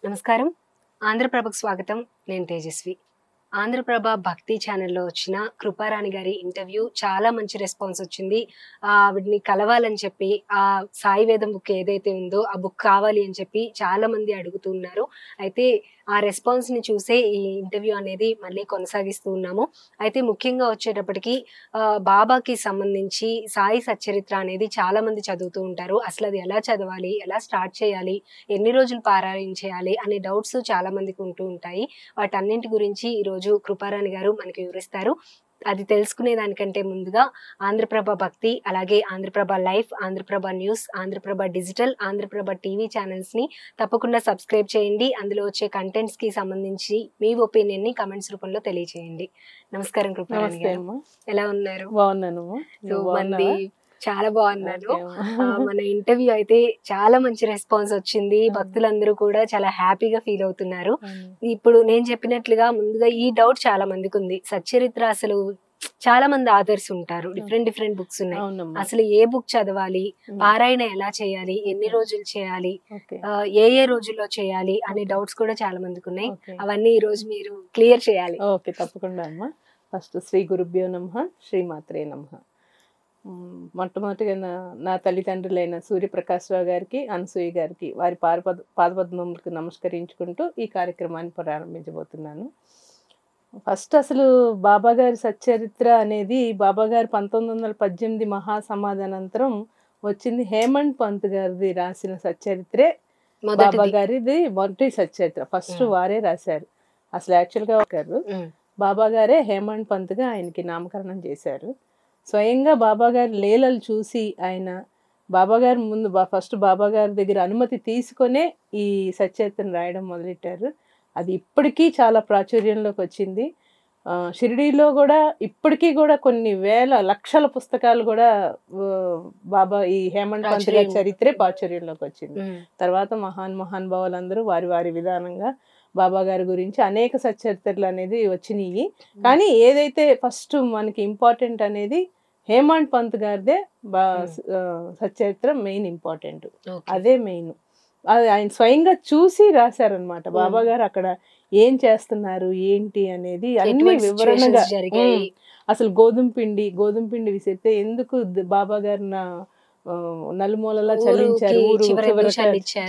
నమస్కారం. ఆంధ్రప్రభకు స్వాగతం. నేను తేజస్వి. ఆంధ్రప్రభ భక్తి ఛానల్‌లో వచ్చిన కృపారాణి గారి ఇంటర్వ్యూ చాలా మంచి రెస్పాన్స్ వచ్చింది. ఆవిడని కలవాలని చెప్పి, సాయి వేదం బుక్ ఏదైతే ఉందో ఆ బుక్ కావాలి అని చెప్పి చాలా మంది అడుగుతూ ఉన్నారు. అయితే ఆ రెస్పాన్స్‌ని చూసే ఈ ఇంటర్వ్యూ అనేది మళ్ళీ కొనసాగిస్తూ ఉన్నాము. అయితే ముఖ్యంగా వచ్చేటప్పటికి బాబాకి సంబంధించి సాయి సచ్చరిత్ర అనేది చాలా మంది చదువుతూ ఉంటారు. అసలది ఎలా చదవాలి? ఎలా స్టార్ట్ చేయాలి? ఎన్ని రోజులు పారాయణ చేయాలి? అనే డౌట్స్ చాలా మందికి ఉంటూ ఉంటాయి. వాటన్నింటి గురించి ఈరోజు కృపారాణి గారు మనకి వివరిస్తారు. అది తెలుసుకునే దానికంటే ముందుగా ఆంధ్రప్రభ భక్తి, అలాగే Andhra Prabha life, Andhra Prabha news, Andhra Prabha digital, Andhra Prabha TV ఛానల్స్‌ని తప్పకుండా సబ్స్క్రైబ్ చేయండి. అందులో వచ్చే కంటెంట్స్‌కి సంబంధించి మీ ఒపీనియన్‌ని కామెంట్స్ రూపంలో తెలియజేయండి. నమస్కారం కృపారాణి నమస్తే గారు. అమ్మా. ఎలా ఉన్నారు? బాగున్నానమ్మా. సో, నువ్వు మంది బాగున్నావా? చాలా బాగున్నాను. ఓకే అమ్మా. మన ఇంటర్వ్యూ అయితే చాలా మంచి రెస్పాన్స్ వచ్చింది. అవును. భక్తులందరూ కూడా చాలా హ్యాపీగా ఫీల్ అవుతున్నారు. అవును. ఇప్పుడు నేను చెప్పినట్లుగా ముందుగా ఈ డౌట్ చాలా మందికి ఉంది. సచ్చరిత్ర అసలు చాలా మంది ఆథర్స్ ఉంటారు. డిఫరెంట్ బుక్స్ ఉన్నాయి. అవునమ్మా. అసలు ఏ బుక్ చదవాలి? పారాయణ ఎలా చేయాలి? ఎన్ని రోజులు చేయాలి? ఓకే. ఏ రోజుల్లో చేయాలి? అనే డౌట్స్ కూడా చాలా మందికి ఉన్నాయి. ఓకే. అవన్నీ ఈ రోజు మీరు క్లియర్ చేయాలి. ఓకే, తప్పకుండా అమ్మా. ఫస్ట్ శ్రీ గురుభ్యో నమః, శ్రీమాత్రే నమః. మొట్టమొదటిగా నా తల్లిదండ్రులైన సూర్యప్రకాశ్రావు గారికి, అనసూయ గారికి వారి పాదపద్మములకు నమస్కరించుకుంటూ ఈ కార్యక్రమాన్ని ప్రారంభించబోతున్నాను. ఫస్ట్ అసలు బాబా గారి సచ్చరిత్ర అనేది బాబా గారు 1918 మహాసమాధి అనంతరం వచ్చింది. హేమంత్ పంత్ గారిది రాసిన సచ్చరిత్రే బాబా గారిది మొదటి సచ్చరిత్ర. ఫస్ట్ వారే రాశారు. అసలు యాక్చువల్గా గారు బాబా గారే హేమంత్ పంత్గా ఆయనకి నామకరణం చేశారు. స్వయంగా బాబా గారి లీలలు చూసి ఆయన బాబా గారి ముందు ఫస్ట్ బాబా గారి దగ్గర అనుమతి తీసుకొనే ఈ సచ్చరిత్రను రాయడం మొదలెట్టారు. అది ఇప్పటికీ చాలా ప్రాచుర్యంలోకి వచ్చింది. షిరిడీలో కూడా ఇప్పటికీ కూడా కొన్ని వేల లక్షల పుస్తకాలు కూడా బాబా ఈ హేమంత్ పంత్ గారి చరిత్రే ప్రాచుర్యంలోకి వచ్చింది. తర్వాత మహానుభావులందరూ వారి వారి విధానంగా బాబా గారి గురించి అనేక సచ్చరిత్రలు అనేది వచ్చినాయి. కానీ ఏదైతే ఫస్ట్ మనకి ఇంపార్టెంట్ అనేది హేమంత్ పంత్ గారిదే సచ్చరిత్ర మెయిన్ ఇంపార్టెంట్. అదే మెయిన్. అది ఆయన స్వయంగా చూసి రాశారనమాట. బాబా గారు అక్కడ ఏం చేస్తున్నారు ఏంటి అనేది అన్ని వివరణగా. అసలు గోధుమ పిండి విసిరితే ఎందుకు బాబా గారు నలుమూలలా చల్లించారు, ఊరు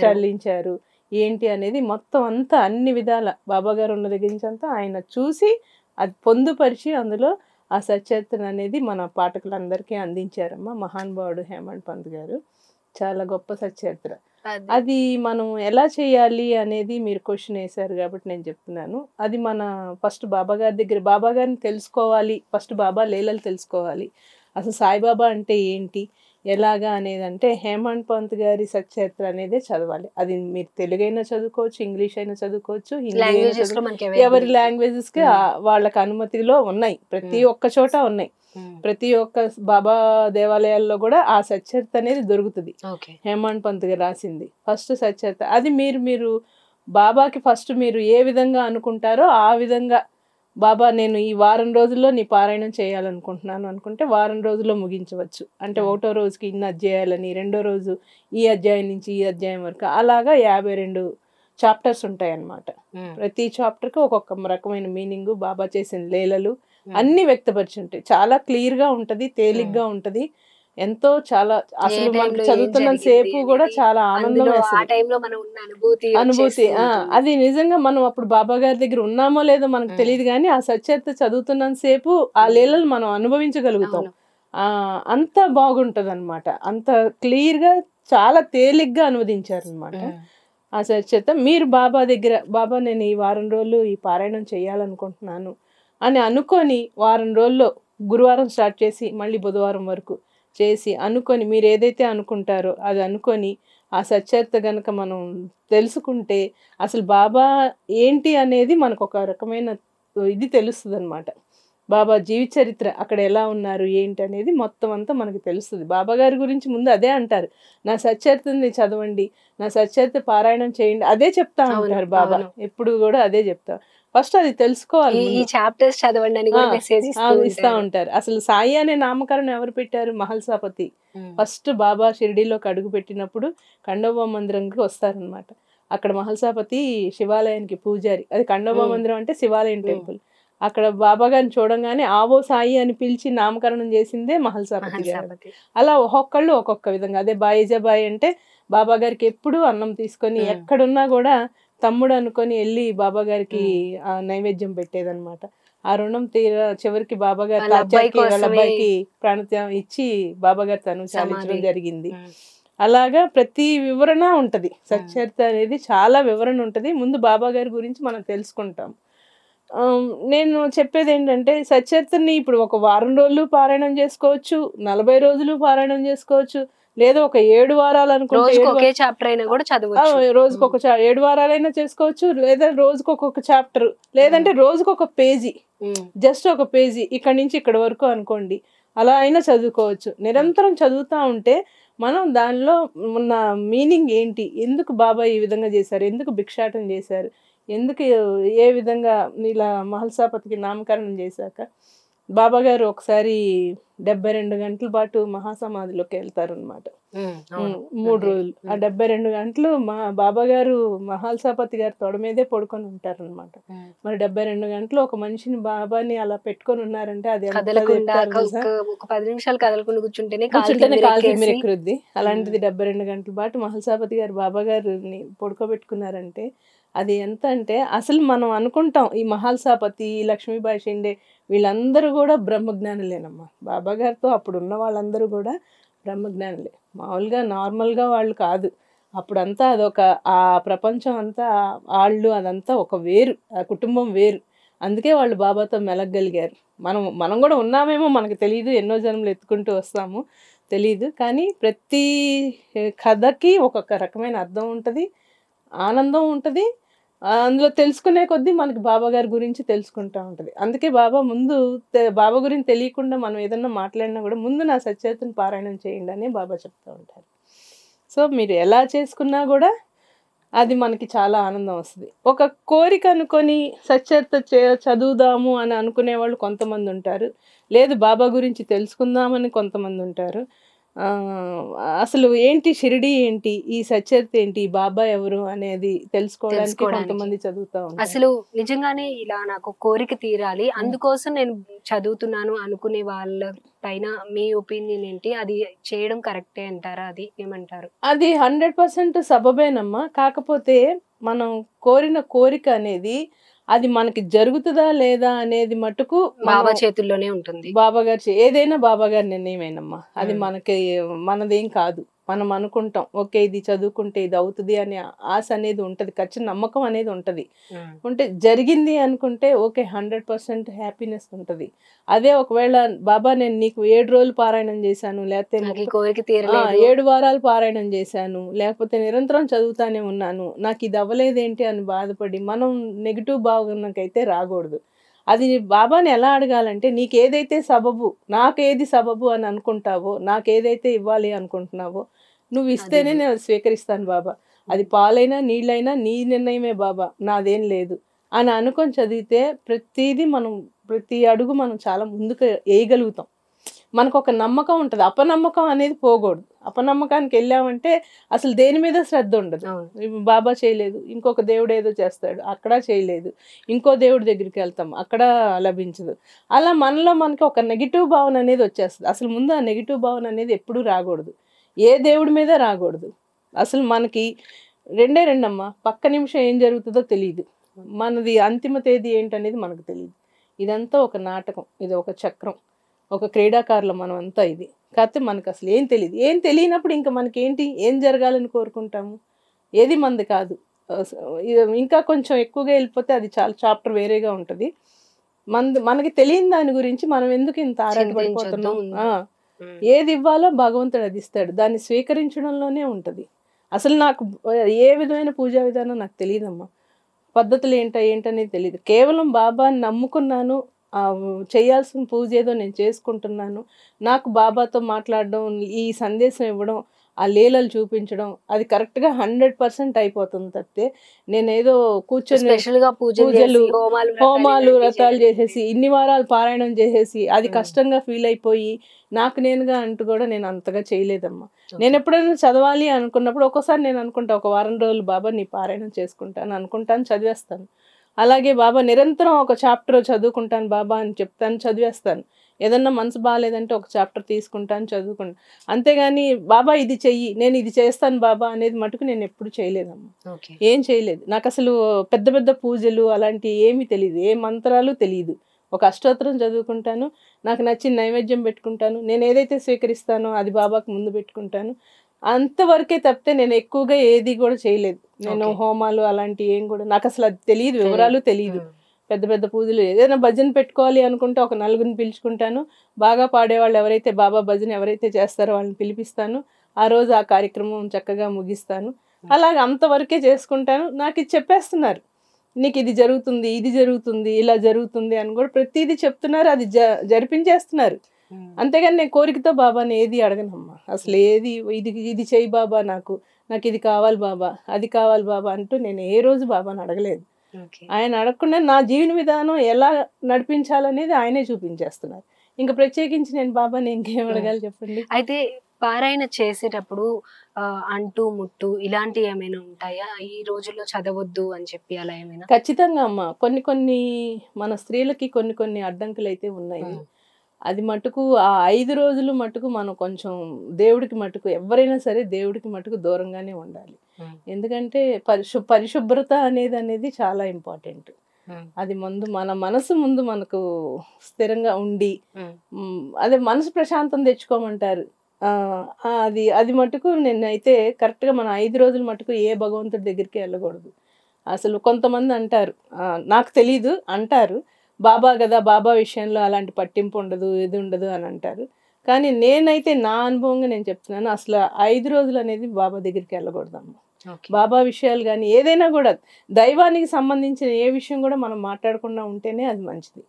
చల్లించారు ఏంటి అనేది మొత్తం అంతా అన్ని విధాల బాబా గారు ఉన్న దగ్గర నుంచి అంతా ఆయన చూసి అది పొందుపరిచి అందులో ఆ సచ్చరిత్ర అనేది మన పాఠకులందరికీ అందించారమ్మా. మహానుభావుడు హేమంత్ పంత్ గారు. చాలా గొప్ప సచ్చరిత్ర. అది మనం ఎలా చేయాలి అనేది మీరు క్వశ్చన్ వేశారు కాబట్టి నేను చెప్తున్నాను. అది మన ఫస్ట్ బాబా గారి దగ్గర బాబా గారిని తెలుసుకోవాలి. ఫస్ట్ బాబా లీలలు తెలుసుకోవాలి. అసలు సాయిబాబా అంటే ఏంటి, ఎలాగా అనేది అంటే హేమంత్ పంత్ గారి సచ్చరిత్ర అనేది చదవాలి. అది మీరు తెలుగు అయినా చదువుకోవచ్చు, ఇంగ్లీష్ అయినా చదువుకోవచ్చు, హిందీ అయినా చదువుకోవచ్చు. ఎవరి లాంగ్వేజెస్ కి వాళ్ళకి అనుమతిలో ఉన్నాయి. ప్రతి ఒక్క చోట ఉన్నాయి. ప్రతి ఒక్క బాబా దేవాలయాల్లో కూడా ఆ సచ్చరిత్ర అనేది దొరుకుతుంది. హేమంత్ పంత్ గారు రాసింది ఫస్ట్ సచ్చరిత్ర. అది మీరు బాబాకి ఫస్ట్ మీరు ఏ విధంగా అనుకుంటారో ఆ విధంగా బాబా నేను ఈ వారం రోజుల్లో నీ పారాయణం చేయాలనుకుంటున్నాను అనుకుంటే వారం రోజుల్లో ముగించవచ్చు. అంటే ఒకటో రోజుకి ఇన్ని అధ్యాయాలని, రెండో రోజు ఈ అధ్యాయం నుంచి ఈ అధ్యాయం వరకు అలాగా 52 చాప్టర్స్ ఉంటాయి అన్నమాట. ప్రతి చాప్టర్కి ఒక్కొక్క రకమైన మీనింగ్, బాబా చేసిన లీలలు అన్ని వ్యక్తపరిచి ఉంటాయి. చాలా క్లియర్ గా ఉంటది, తేలిగ్గా ఉంటది. ఎంతో చాలా అసలు మనకు చదువుతున్న సేపు కూడా చాలా ఆనందం వేస్తుంది. అనుభూతి అది నిజంగా మనం అప్పుడు బాబా గారి దగ్గర ఉన్నామో లేదో మనకు తెలియదు, కానీ ఆ సచ్చరిత్ర చదువుతున్నంత సేపు ఆ లీలలు మనం అనుభవించగలుగుతాం. అంత బాగుంటది అనమాట. అంత క్లియర్ గా చాలా తేలిగ్గా అనువదించారు అనమాట ఆ సచ్చరిత్ర. మీరు బాబా దగ్గర బాబా నేను ఈ వారం రోజులు ఈ పారాయణం చేయాలనుకుంటున్నాను అని అనుకొని వారం రోజుల్లో గురువారం స్టార్ట్ చేసి మళ్ళీ బుధవారం వరకు చేసి అనుకొని మీరు ఏదైతే అనుకుంటారో అది అనుకొని ఆ సచ్చరిత్ర గనక మనం తెలుసుకుంటే అసలు బాబా ఏంటి అనేది మనకు ఒక రకమైన ఇది తెలుస్తుంది అనమాట. బాబా జీవిత చరిత్ర అక్కడ ఎలా ఉన్నారు ఏంటి అనేది మొత్తం అంతా మనకు తెలుస్తుంది. బాబా గారి గురించి ముందు అదే అంటారు, నా సచ్చరిత్రని చదవండి, నా సచ్చరిత్ర పారాయణం చేయండి, అదే చెప్తా ఉంటారు బాబా. ఎప్పుడు కూడా అదే చెప్తా. ఫస్ట్ అది తెలుసుకోవాలి. ఈ చాప్టర్స్ చదవండి అని కూడా మెసేజ్ ఇస్తా ఉంటారు. అసలు సాయి అనే నామకరణం ఎవరు పెట్టారు? మహల్సాపతి. ఫస్ట్ బాబా షిరిడీలోకి అడుగు పెట్టినప్పుడు ఖండోబా మందిరంకి వస్తారనమాట. అక్కడ మహల్సాపతి శివాలయానికి పూజారి, అది ఖండోబా మందిరం అంటే శివాలయం టెంపుల్. అక్కడ బాబా గారిని చూడంగానే ఆవో సాయి అని పిలిచి నామకరణం చేసిందే మహల్సాపతి గారు. అలా ఒక్కొక్కళ్ళు ఒక్కొక్క విధంగా. అదే బాయిజాబాయి అంటే బాబా గారికి ఎప్పుడు అన్నం తీసుకొని ఎక్కడున్నా కూడా తమ్ముడు అనుకొని వెళ్ళి బాబా గారికి నైవేద్యం పెట్టేదన్నమాట. ఆ రుణం తీరా చివరికి బాబా గారి వాళ్ళ అబ్బాయికి ప్రాణత్యాగం ఇచ్చి బాబా గారి తను చాలించడం జరిగింది. అలాగా ప్రతి వివరణ ఉంటది. సచ్చరిత అనేది చాలా వివరణ ఉంటది. ముందు బాబా గారి గురించి మనం తెలుసుకుంటాం. నేను చెప్పేది ఏంటంటే సచ్చరితని ఇప్పుడు ఒక వారం రోజులు పారాయణం చేసుకోవచ్చు, 40 రోజులు పారాయణం చేసుకోవచ్చు, లేదా ఒక 7 వారాలు అనుకుంటే ఒకే చాప్టర్ అయినా కూడా చదవచ్చు. రోజుకు ఒక 7 వారాలైనా చేసుకోవచ్చు, లేదా రోజుకు ఒక్కొక్క చాప్టర్, లేదంటే రోజుకు ఒక పేజీ, జస్ట్ ఒక పేజీ ఇక్కడ నుంచి ఇక్కడ వరకు అనుకోండి, అలా అయినా చదువుకోవచ్చు. నిరంతరం చదువుతూ ఉంటే మనం దానిలో ఉన్న మీనింగ్ ఏంటి, ఎందుకు బాబా ఈ విధంగా చేశారు, ఎందుకు భిక్షాటం చేశారు, ఎందుకు ఏ విధంగా ఇలా మహల్సాపతికి నామకరణం చేశాక బాబా గారు ఒకసారి 72 గంటల పాటు మహాసమాధిలోకి వెళ్తారు అనమాట. 3 రోజులు. ఆ 72 గంటలు బాబా గారు మహల్సాపతి గారి తొడ మీదే పడుకొని ఉంటారు అనమాట. మరి 72 గంటలు ఒక మనిషిని బాబాని అలా పెట్టుకొని ఉన్నారంటే అది ఒక 10 నిమిషాలు కదలకుండా కూర్చుంటేనే కాలు ఎక్కుద్ది. అలాంటిది 72 గంటల పాటు మహల్సాపతి గారు బాబా గారిని పడుకోబెట్టుకున్నారంటే అది ఎంత అంటే అసలు మనం అనుకుంటాం ఈ మహల్సాపతి, లక్ష్మీబాయి షిండే వీళ్ళందరూ కూడా బ్రహ్మజ్ఞానులేనమ్మా. బాబా గారితో అప్పుడు ఉన్న వాళ్ళందరూ కూడా బ్రహ్మజ్ఞానులే, మామూలుగా నార్మల్గా వాళ్ళు కాదు. అప్పుడంతా అదొక ఆ ప్రపంచం అంతా వాళ్ళు అదంతా ఒక వేరు, ఆ కుటుంబం వేరు. అందుకే వాళ్ళు బాబాతో మెలగగలిగారు. మనం కూడా ఉన్నామేమో మనకు తెలియదు, ఎన్నో జన్మలు ఎత్తుకుంటూ వస్తాము తెలియదు. కానీ ప్రతి కథకి ఒక్కొక్క రకమైన అర్థం ఉంటుంది, ఆనందం ఉంటుంది. అందులో తెలుసుకునే కొద్దీ మనకి బాబా గారి గురించి తెలుసుకుంటూ ఉంటుంది. అందుకే బాబా బాబా గురించి తెలియకుండా మనం ఏదన్నా మాట్లాడినా కూడా ముందు నా సచ్చరితను పారాయణం చేయండి అని బాబా చెప్తూ ఉంటారు. సో మీరు ఎలా చేసుకున్నా కూడా అది మనకి చాలా ఆనందం వస్తుంది. ఒక కోరిక అనుకొని సచ్చరిత చదువుదాము అని అనుకునే వాళ్ళు కొంతమంది ఉంటారు, లేదు బాబా గురించి తెలుసుకుందామని కొంతమంది ఉంటారు. అసలు ఏంటి షిరిడి ఏంటి, ఈ సచ్చరిత ఏంటి, ఈ బాబా ఎవరు అనేది తెలుసుకోవడానికి కొంతమంది చదువుతా ఉంటారు. అసలు నిజంగానే ఇలా నాకు కోరిక తీరాలి అందుకోసం నేను చదువుతున్నాను అనుకునే వాళ్ళ పైన మీ ఒపీనియన్ ఏంటి? అది చేయడం కరెక్టే అంటారా? అది ఏమంటారు? అది 100% సబబేనమ్మా. కాకపోతే మనం కోరిన కోరిక అనేది అది మనకి జరుగుతుందా లేదా అనేది మటుకు బాబా చేతుల్లోనే ఉంటుంది. బాబా గారు ఏదైనా బాబా గారి నిర్ణయమేనమ్మా. అది మనదేం కాదు. మనం అనుకుంటాం ఓకే ఇది చదువుకుంటే ఇది అవుతుంది అనే ఆశ అనేది ఉంటది, ఖచ్చితంగా నమ్మకం అనేది ఉంటది. ఉంటే జరిగింది అనుకుంటే ఓకే 100% హ్యాపీనెస్ ఉంటది. అదే ఒకవేళ బాబా నేను నీకు 7 రోజులు పారాయణం చేశాను, లేకపోతే 7 వారాలు పారాయణం చేశాను, లేకపోతే నిరంతరం చదువుతానే ఉన్నాను, నాకు ఇది అవ్వలేదేంటి అని బాధపడి మనం నెగిటివ్ భావనకైతే రాకూడదు. అది బాబాని ఎలా అడగాలంటే నీకు ఏదైతే సబబు, నాకేది సబబు అని అనుకుంటావో, నాకేదైతే ఇవ్వాలి అనుకుంటున్నావో నువ్వు ఇస్తేనే నేను స్వీకరిస్తాను బాబా. అది పాలైనా నీళ్ళైనా నీ నిర్ణయమే బాబా, నాదేం లేదు అని అనుకొని చదివితే ప్రతి అడుగు మనం చాలా ముందుకు వేయగలుగుతాం. మనకు ఒక నమ్మకం ఉంటుంది, అపనమ్మకం అనేది పోకూడదు. అపనమ్మకానికి వెళ్ళామంటే అసలు దేని మీద శ్రద్ధ ఉండదు. బాబా చేయలేదు, ఇంకొక దేవుడు ఏదో చేస్తాడు, అక్కడ చేయలేదు, ఇంకో దేవుడి దగ్గరికి వెళ్తాం, అక్కడ లభించదు. అలా మనకి ఒక నెగిటివ్ భావన అనేది వచ్చేస్తుంది. అసలు ముందు ఆ నెగిటివ్ భావన అనేది ఎప్పుడూ రాకూడదు, ఏ దేవుడి మీద రాకూడదు. అసలు మనకి రెండమ్మా, పక్క నిమిషం ఏం జరుగుతుందో తెలియదు, మనది అంతిమ తేదీ ఏంటనేది మనకు తెలియదు. ఇదంతా ఒక నాటకం, ఇది ఒక చక్రం, ఒక క్రీడాకారులు మనం అంతా. ఇది కాకపోతే మనకు అసలు ఏం తెలియదు. ఏం తెలియనప్పుడు ఇంకా మనకేంటి, ఏం జరగాలని కోరుకుంటాము, ఏది మంది కాదు. ఇంకా కొంచెం ఎక్కువగా వెళ్ళిపోతే అది చాలా చాప్టర్ వేరేగా ఉంటుంది. మనకి తెలియని దాని గురించి మనం ఎందుకు ఇంత ఆరాటపడిపోతున్నాం? ఏది ఇవ్వాలో భగవంతుడు అది ఇస్తాడు, దాన్ని స్వీకరించడంలోనే ఉంటుంది. అసలు నాకు ఏ విధమైన పూజా విధానం నాకు తెలియదమ్మా, పద్ధతులు ఏంటనేది తెలియదు. కేవలం బాబాని నమ్ముకున్నాను, చేయాల్సిన పూజ ఏదో నేను చేసుకుంటున్నాను, నాకు బాబాతో మాట్లాడడం, ఈ సందేశం ఇవ్వడం, ఆ లీలలు చూపించడం అది కరెక్ట్గా 100% అయిపోతుంది తప్పితే నేనేదో కూర్చొని స్పెషల్ గా పూజలు పూజలు, చేసి, హోమాలు హోమాలు ఇలాంటివి వ్రతాలు చేయడం చేసేసి ఇన్ని వారాలు పారాయణం చేసేసి అది ఉమ్. కష్టంగా ఫీల్ అయిపోయి నాకు నేనుగా అంటూ కూడా నేను అంతగా చేయలేదమ్మా. Okay. నేను ఎప్పుడైనా చదవాలి అనుకున్నప్పుడు ఒక్కోసారి నేను అనుకుంటా ఒక వారం రోజులు బాబా నీ పారాయణం చేసుకుంటాను అనుకుంటాను, చదివేస్తాను. అలాగే బాబా నిరంతరం ఒక చాప్టర్ చదువుకుంటాను బాబా అని చెప్తాను, చదివేస్తాను. ఏదన్నా మనసు బాగాలేదంటే ఒక చాప్టర్ తీసుకుంటాను, చదువుకుంటాను. అంతేగాని బాబా ఇది చెయ్యి, నేను ఇది చేస్తాను బాబా అనేది మటుకు నేను ఎప్పుడు చేయలేదమ్మా. Okay. ఏం చేయలేదు. నాకు అసలు పెద్ద పెద్ద పూజలు అలాంటివి ఏమీ తెలియదు, ఏ మంత్రాలు తెలియదు. ఒక అష్టోత్తరం చదువుకుంటాను, నాకు నచ్చిన నైవేద్యం పెట్టుకుంటాను, నేను ఏదైతే స్వీకరిస్తానో అది బాబాకు ముందు పెట్టుకుంటాను. అంతవరకే తప్పితే నేను ఎక్కువగా ఏది కూడా చేయలేదు. నేను Okay. హోమాలు అలాంటివి ఏం కూడా నాకు అసలు అది తెలియదు, వివరాలు తెలియదు. ఉమ్. పెద్ద పెద్ద పూజలు ఏదైనా భజన పెట్టుకోవాలి అనుకుంటే ఒక నలుగురిని పిలుచుకుంటాను, బాగా పాడేవాళ్ళు ఎవరైతే బాబా భజన ఎవరైతే చేస్తారో వాళ్ళని పిలిపిస్తాను, ఆ రోజు ఆ కార్యక్రమం చక్కగా ముగిస్తాను. అలాగే అంతవరకే చేసుకుంటాను. నాకు ఇది చెప్పేస్తున్నారు, నీకు ఇది జరుగుతుంది, ఇది జరుగుతుంది, ఇలా జరుగుతుంది అని కూడా ప్రతిదీ చెప్తున్నారు, అది జరిపించేస్తున్నారు. ఉమ్. అంతేగాని నేను కోరికతో బాబాని ఏది అడగనమ్మా. అసలు ఏది ఇది ఇది చెయ్యి బాబా, నాకు నాకు ఇది కావాలి బాబా, అది కావాలి బాబా అంటూ నేను ఏ రోజు బాబాని అడగలేదు. Okay. ఆయన అడగకుండా నా జీవన విధానం ఎలా నడిపించాలనేది ఆయనే చూపించేస్తున్నారు. ఇంకా ప్రత్యేకించి నేను బాబాని ఇంకేం అడగాలి చెప్పండి. అయితే పారాయణ చేసేటప్పుడు అంటూ ముట్టు ఇలాంటివి ఏమైనా ఉంటాయా? ఈ రోజుల్లో చదవద్దు అని చెప్పి అలా ఏమైనా? ఖచ్చితంగా అమ్మ, కొన్ని కొన్ని మన స్త్రీలకి కొన్ని కొన్ని అడ్డంకులు అయితే ఉన్నాయి. ఉమ్. అది మటుకు ఆ 5 రోజులు మటుకు మనం కొంచెం దేవుడికి మటుకు ఎవరైనా సరే దేవుడికి మటుకు దూరంగానే ఉండాలి. ఉమ్. ఎందుకంటే పరిశుభ్రత అనేది చాలా ఇంపార్టెంట్. ఉమ్. అది ముందు మన మనసు ముందు మనకు స్థిరంగా ఉండి ఉమ్. అదే మనసు ప్రశాంతం తెచ్చుకోమంటారు. అది అది మటుకు నేనైతే కరెక్ట్గా మన 5 రోజులు మటుకు ఏ భగవంతుడి దగ్గరికి వెళ్ళకూడదు. అసలు కొంతమంది అంటారు, నాకు తెలీదు అంటారు, బాబా కదా, బాబా విషయంలో అలాంటి పట్టింపు ఉండదు, ఇది ఉండదు అని అంటారు. కానీ నేనైతే నా అనుభవంగా నేను చెప్తున్నాను, అసలు 5 రోజులు అనేది బాబా దగ్గరికి వెళ్ళకూడదమ్మా. Okay. బాబా విషయాలు కానీ ఏదైనా కూడా దైవానికి సంబంధించిన ఏ విషయం కూడా మనం మాట్లాడకుండా ఉంటేనే అది మంచిది.